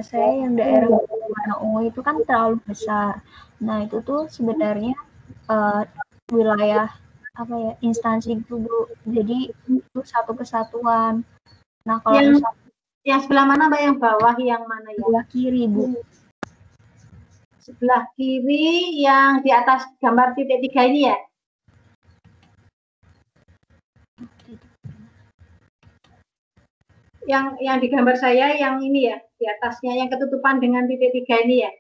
Saya yang daerah warna ungu itu kan terlalu besar. Nah itu tuh sebenarnya wilayah instansi itu Bu. Jadi itu satu kesatuan. Nah kalau yang sebelah mana Mbak, yang bawah yang mana ya? Sebelah kiri Bu. Sebelah kiri yang di atas gambar titik 3 ini ya? Yang di gambar saya yang ini ya, di atasnya yang ketutupan dengan titik 3 ini ya?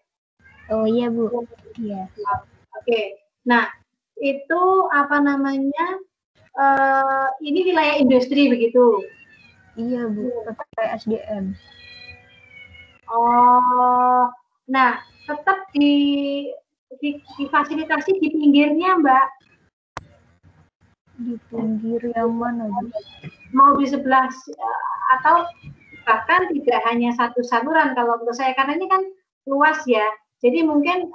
Oh iya Bu. Iya. Oke. Nah, itu ini wilayah industri begitu? Iya Bu, pakai SDM. Oh, nah tetap difasilitasi di pinggirnya, Mbak. Di pinggir yang mana, Bu? Mau di sebelah atau bahkan tidak hanya satu saluran kalau menurut saya, karena ini kan luas ya. Jadi mungkin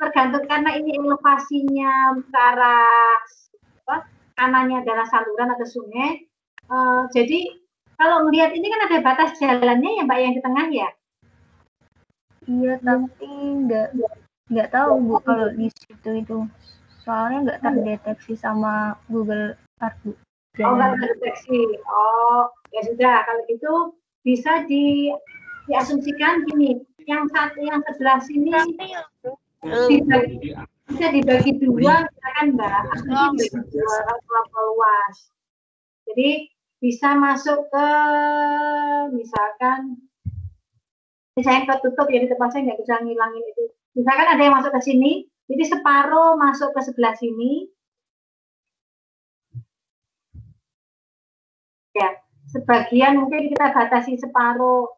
tergantung karena ini elevasinya ke arah kanannya adalah saluran atau sungai. Jadi kalau melihat ini kan ada batas jalannya ya, Mbak, yang di tengah ya. Iya, tapi nggak tahu Bu kalau di situ itu. Soalnya nggak terdeteksi sama Google Earth, Bu. Oh, nggak terdeteksi. Oh, ya sudah. Kalau itu bisa diasumsikan gini. Yang sebelah sini bisa dibagi dua, kan Mbak? Asumsi dibagi dua kelompok luas. Jadi bisa masuk ke misalkan ketutup ya, di tempat saya nggak bisa ngilangin itu. Misalkan ada yang masuk ke sini, jadi separuh masuk ke sebelah sini. Ya, sebagian mungkin kita batasi separuh.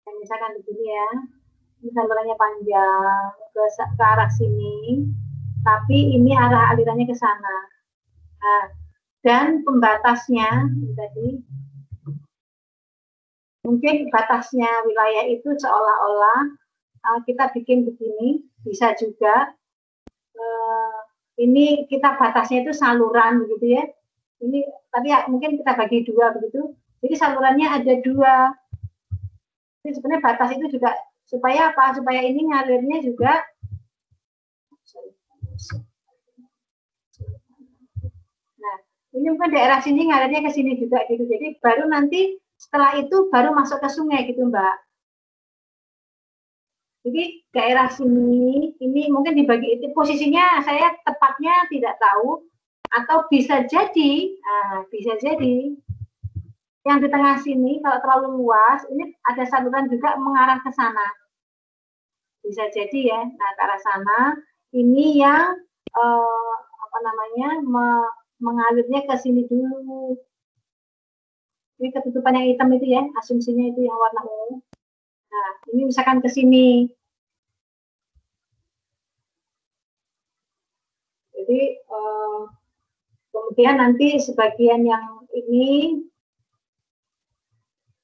Dan misalkan begini ya, ini salurannya panjang ke arah sini, tapi ini arah alirannya ke sana. Nah, dan pembatasnya tadi mungkin batasnya wilayah itu seolah-olah kita bikin begini, bisa juga ini kita batasnya itu saluran begitu ya. Ini tapi ya, mungkin kita bagi dua begitu. Jadi salurannya ada dua. Jadi sebenarnya batas itu juga supaya apa? Supaya ini ngalirnya juga nah, ini mungkin daerah sini ngalirnya ke sini juga gitu. Jadi baru nanti setelah itu baru masuk ke sungai gitu, Mbak. Jadi daerah sini ini mungkin dibagi itu posisinya saya tepatnya tidak tahu, atau bisa jadi yang di tengah sini kalau terlalu luas ini ada saluran juga mengarah ke sana, bisa jadi ya. Nah, ke arah sana ini yang mengalirnya ke sini dulu. Ini ketutupan yang hitam itu ya, asumsinya itu yang warna ungu. Nah, ini misalkan ke sini. Jadi kemudian nanti sebagian yang ini,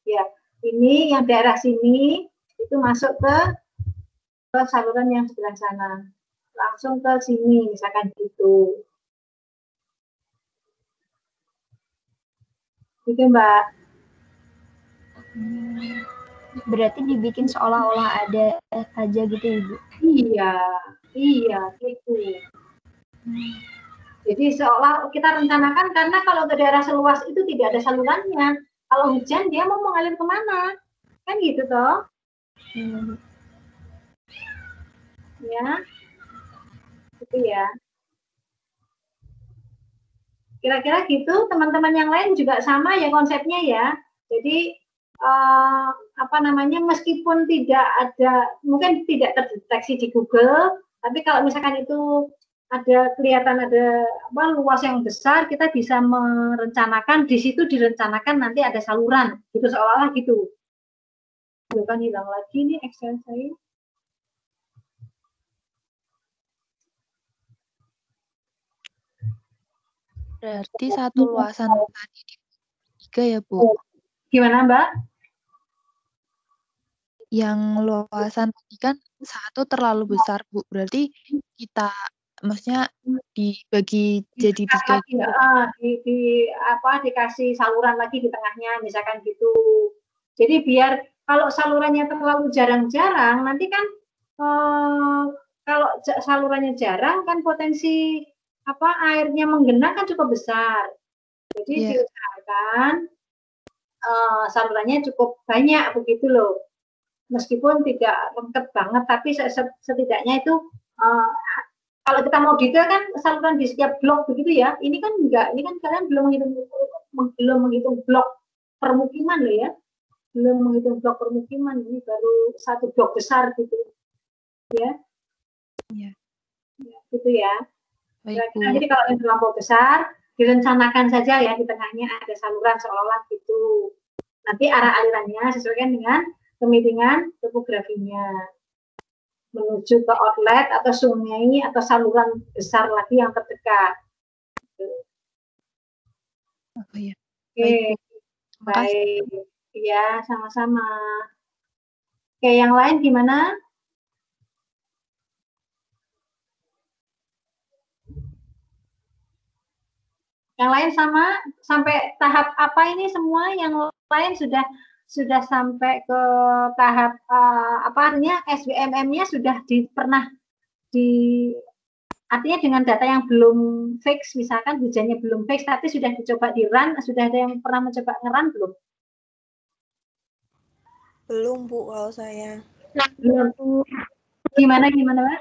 ya ini yang daerah sini itu masuk ke saluran yang sebelah sana, langsung ke sini misalkan gitu. Gitu Mbak. Berarti dibikin seolah-olah ada aja gitu Ibu? Iya gitu. Jadi seolah kita rencanakan, karena kalau ke daerah seluas itu tidak ada salurannya. Kalau hujan dia mau mengalir kemana? Kan gitu toh. Ya, gitu ya. Kira-kira gitu. Teman-teman yang lain juga sama ya konsepnya ya. Jadi meskipun tidak ada, mungkin tidak terdeteksi di Google, tapi kalau misalkan itu ada kelihatan ada luas yang besar, kita bisa merencanakan di situ, direncanakan nanti ada saluran gitu, seolah-olah gitu. Bukan hilang lagi nih Excel saya. Berarti satu luasan tadi tiga ya Bu? Gimana Mbak? Yang luasan tadi kan satu terlalu besar Bu. Berarti kita maksudnya dibagi jadi tiga gitu. Dikasih saluran lagi di tengahnya misalkan gitu. Jadi biar kalau salurannya terlalu jarang-jarang, nanti kan kalau salurannya jarang kan potensi airnya menggenang kan cukup besar. Jadi diusahakan salurannya cukup banyak begitu loh. Meskipun tidak lengkap banget, tapi setidaknya itu kalau kita mau detail kan saluran di setiap blok begitu ya. Ini kan enggak, ini kan kalian belum menghitung blok permukiman loh ya. Belum menghitung blok permukiman, ini baru satu blok besar gitu. Ya. Iya. Ya, gitu ya. Baik, Bu. Jadi kalau yang terlampau besar, direncanakan saja ya di tengahnya ada saluran seolah-olah gitu. Nanti arah alirannya sesuaikan dengan kemiringan topografinya menuju ke outlet atau sungai atau saluran besar lagi yang terdekat. Oh iya. Oke, baik. Iya, sama-sama. Oke, yang lain gimana? Yang lain sama sampai tahap apa ini semua? Yang lain sudah sampai ke tahap apa artinya SBMM-nya sudah pernah di artinya dengan data yang belum fix, misalkan hujannya belum fix tapi sudah dicoba di run, sudah ada yang pernah mencoba nge-run belum? Belum, Bu, kalau saya. Belum, Bu. Gimana, Mbak?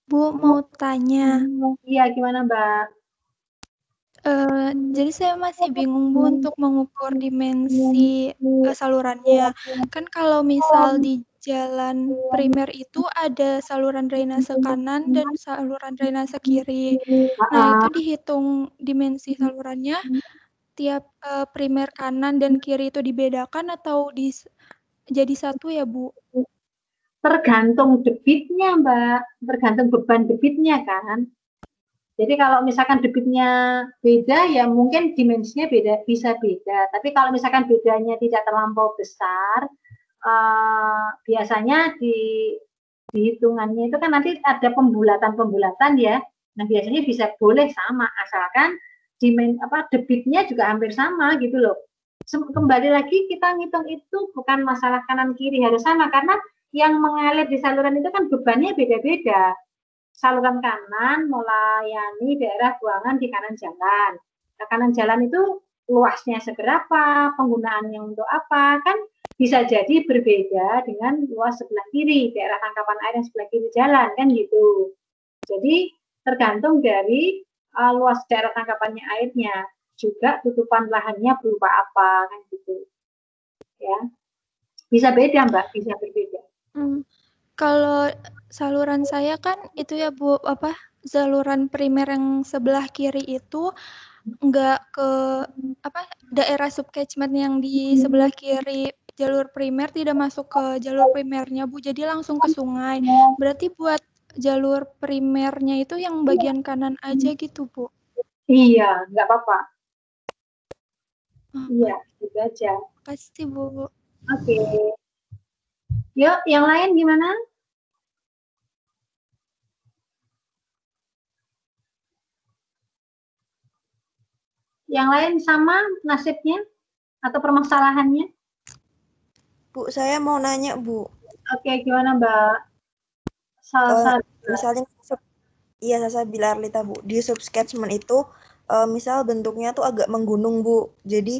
Bu, mau tanya. Iya, gimana, Mbak? Jadi saya masih bingung, Bu, untuk mengukur dimensi salurannya. Kan kalau misal di jalan primer itu ada saluran drainase kanan dan saluran drainase kiri. Nah, itu dihitung dimensi salurannya tiap primer kanan dan kiri itu dibedakan atau jadi satu ya, Bu? Tergantung debitnya, Mbak. Tergantung beban debitnya kan. Jadi kalau misalkan debitnya beda, ya mungkin dimensinya bisa beda. Tapi kalau misalkan bedanya tidak terlampau besar, biasanya di hitungannya itu kan nanti ada pembulatan ya. Nah biasanya bisa boleh sama, asalkan debitnya juga hampir sama gitu loh. Kembali lagi kita ngitung itu bukan masalah kanan kiri harus sama, karena yang mengalir di saluran itu kan bebannya beda-beda. Saluran kanan melayani daerah buangan di kanan jalan. Nah, kanan jalan itu luasnya seberapa, penggunaannya untuk apa, kan bisa jadi berbeda dengan luas sebelah kiri, daerah tangkapan air yang sebelah kiri jalan, kan gitu. Jadi tergantung dari luas daerah tangkapannya airnya, juga tutupan lahannya berupa apa, kan gitu. Ya, bisa beda, Mbak, bisa berbeda. Kalau saluran saya kan itu ya, Bu, saluran primer yang sebelah kiri itu nggak ke daerah subcatchment yang di sebelah kiri jalur primer tidak masuk ke jalur primernya, Bu. Jadi langsung ke sungai. Berarti buat jalur primernya itu yang bagian kanan aja gitu, Bu? Iya, nggak apa-apa. Iya, gitu aja. Pasti, Bu. Oke. Yuk, yang lain gimana? Yang lain sama nasibnya atau permasalahannya? Bu, saya mau nanya, Bu. Oke, gimana, Mbak? Misalnya, iya, Salsabila Arlita, Bu. Di subcatchment itu, misal bentuknya tuh agak menggunung, Bu. Jadi,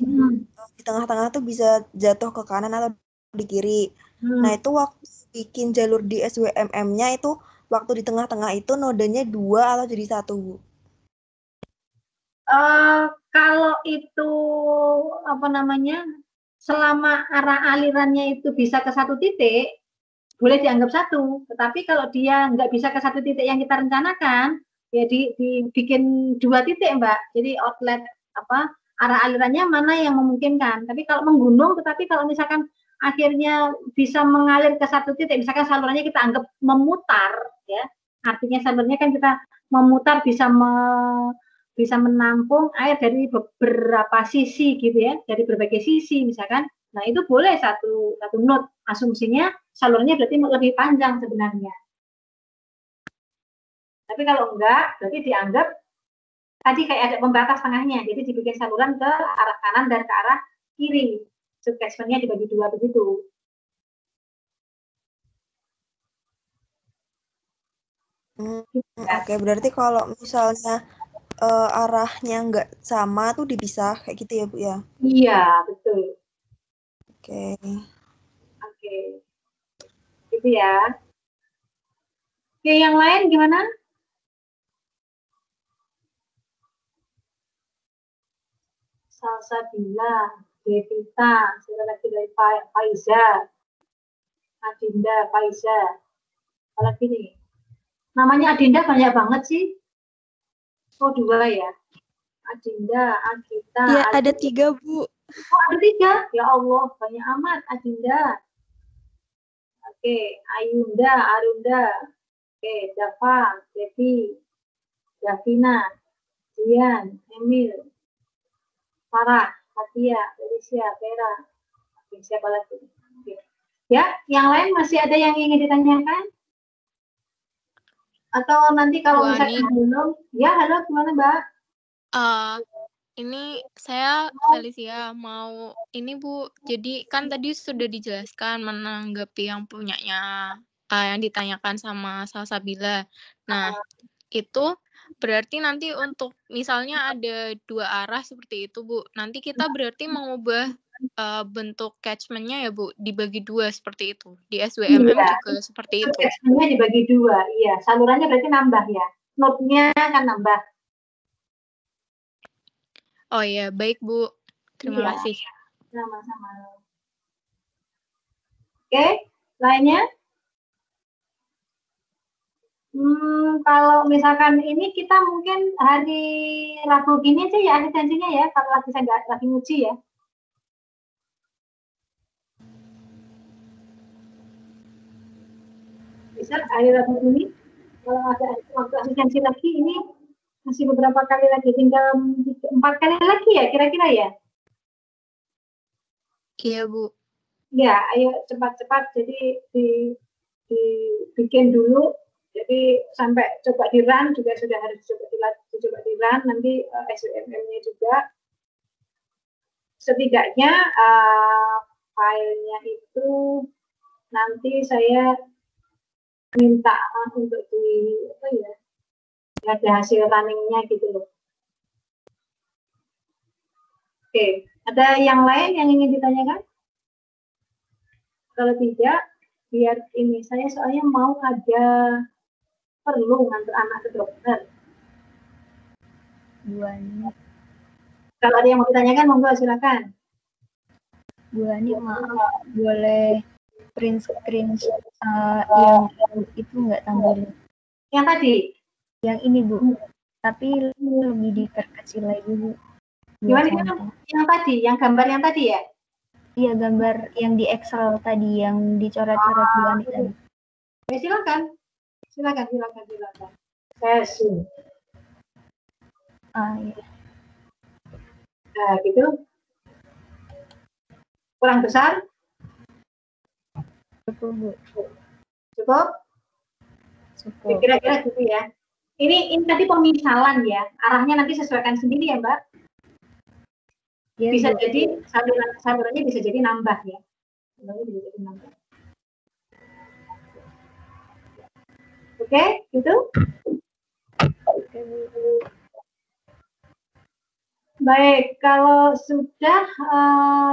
di tengah-tengah tuh bisa jatuh ke kanan atau di kiri. Nah, itu waktu bikin jalur di SWMM-nya itu, waktu di tengah-tengah itu nodenya 2 atau jadi 1, Bu? Kalau itu selama arah alirannya itu bisa ke satu titik, boleh dianggap satu. Tetapi kalau dia nggak bisa ke satu titik yang kita rencanakan, ya dibikin 2 titik, Mbak. Jadi outlet arah alirannya mana yang memungkinkan. Tapi kalau menggunung, tetapi kalau misalkan akhirnya bisa mengalir ke satu titik, misalkan salurannya kita anggap memutar, ya, artinya salurannya kan kita memutar bisa menampung air dari beberapa sisi gitu ya, dari berbagai sisi misalkan. Nah itu boleh satu node, asumsinya salurannya berarti lebih panjang sebenarnya. Tapi kalau enggak, berarti dianggap tadi kayak ada pembatas tengahnya, jadi dibikin saluran ke arah kanan dan ke arah kiri. Subcatchment-nya dibagi 2 begitu. Oke, berarti kalau misalnya arahnya nggak sama tuh dipisah kayak gitu ya, Bu ya? Iya, betul. Oke. Gitu ya. Oke, yang lain gimana? Salsabila, Devita, lagi dari Faiza, Adinda, Faiza. Apalagi nih? Namanya Adinda banyak banget sih. Oh, 2 ya. Adinda, Agita. Iya, ada Adinda. 3, Bu. Oh, ada 3? Ya Allah, banyak amat. Adinda. Oke, Ayunda, Arunda. Oke, Dava, Devi, Davina, Dian, Emil, Farah, Fatia, Felicia, Vera. Oke, siapa lagi? Oke. Ya, yang lain masih ada yang ingin ditanyakan? Atau nanti kalau Bu misalkan Ani. belum, ya halo, gimana Mbak? Ini saya Felicia mau ini Bu. Jadi kan tadi sudah dijelaskan menanggapi yang punyanya yang ditanyakan sama Salsabila. Nah, itu berarti nanti untuk misalnya ada 2 arah seperti itu Bu. Nanti kita berarti mengubah bentuk catchment-nya ya Bu, dibagi 2 seperti itu. Di SBMM juga seperti itu. Catchment-nya dibagi 2, iya. Salurannya berarti nambah ya. Node-nya kan nambah. Oh iya, baik Bu. Terima kasih. Sama-sama. Oke, lainnya? Kalau misalkan ini kita mungkin hari Rabu gini aja ya asistensinya ya, kalau lagi saya nggak lagi nguji ya. Bisa hari Rabu ini, kalau ada waktu asistensi lagi ini masih beberapa kali lagi, tinggal 4 kali lagi ya kira-kira ya? Iya Bu. Ya, ayo cepat-cepat, jadi dibikin dulu. Jadi sampai coba di run juga sudah harus dicoba di run, nanti SBMM-nya juga. Setidaknya filenya itu nanti saya minta untuk ada hasil running-nya gitu loh. Oke, ada yang lain yang ingin ditanyakan? Kalau tidak, biar ini saya soalnya mau perlu ngantar anak ke dokter. Bu Ani. Kalau ada yang mau ditanyakan, monggo silakan. Bu Ani, maaf, boleh print screen yang itu nggak tampilin? Yang tadi? Yang ini Bu, tapi lebih diperkecil lagi Bu. Gimana? Yang tadi, yang gambar yang tadi ya? Iya, gambar yang di Excel tadi, yang dicoret-coret Bu Ani tadi. Ya, silakan. Silakan. Saya zoom. Iya. Nah, gitu. Kurang besar? Cukup Bu. Cukup? Kira-kira gitu ya. Ini tadi pemisalan ya. Arahnya nanti sesuaikan sendiri ya, Mbak. Ya, bisa Bu. Jadi salurannya bisa jadi nambah ya. Oke, gitu. Baik, kalau sudah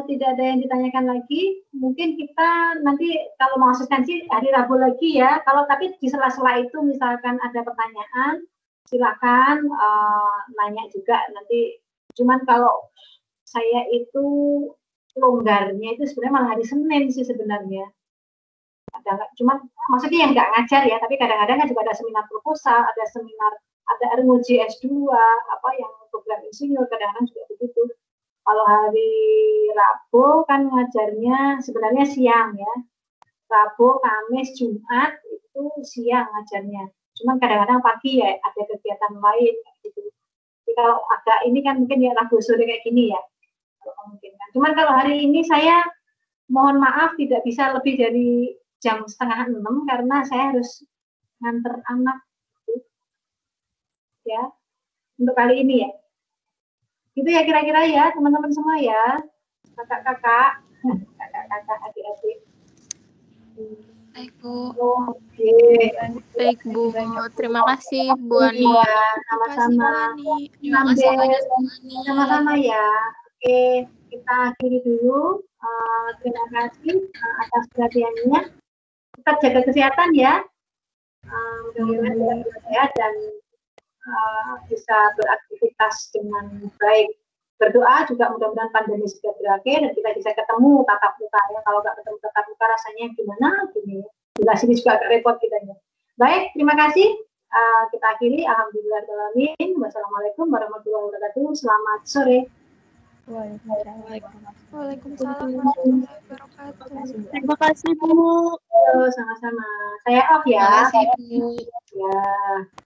tidak ada yang ditanyakan lagi, mungkin kita nanti kalau mau asistensi hari Rabu lagi ya. Kalau tapi di sela-sela itu misalkan ada pertanyaan, silakan nanya juga nanti. Cuman kalau saya itu longgarnya itu sebenarnya malah hari Senin sih sebenarnya. Cuman maksudnya yang nggak ngajar ya, tapi kadang-kadang kan juga ada seminar proposal, ada nguji S2, apa yang program insinyur, kadang-kadang juga begitu. Kalau hari Rabu kan ngajarnya sebenarnya siang ya. Rabu, Kamis, Jumat itu siang ngajarnya. Cuman kadang-kadang pagi ya ada kegiatan lain gitu. Jadi kalau agak ini kan mungkin ya Rabu sore kayak gini ya. Kalau memungkinkan. Cuman kalau hari ini saya mohon maaf tidak bisa lebih dari jam 5:30 karena saya harus nganter anak ya untuk kali ini ya. Itu ya kira-kira ya teman-teman semua ya, kakak-kakak, adik-adik. Baik Bu. Oke. Baik Bu. Terima kasih Bu Ani. Sama-sama. Terima kasih banyak Bu Ani. Sama-sama ya. Oke, kita akhiri dulu. Terima kasih atas perhatiannya. Tetap jaga kesehatan ya. Mudah-mudahan kita sehat dan bisa beraktivitas dengan baik. Berdoa juga mudah-mudahan pandemi segera berakhir dan kita bisa ketemu tatap muka ya. Kalau nggak ketemu tatap muka rasanya gimana? Gini. Jelas ini juga agak repot kita ya. Baik, terima kasih. kita akhiri. Alhamdulillahirrahmanirrahim. Wassalamualaikum warahmatullahi wabarakatuh. Selamat sore. Waalaikumsalam warahmatullahi wabarakatuh. Terima kasih Bu. Sama-sama. Saya off ya. Terima kasih Bu. Ya.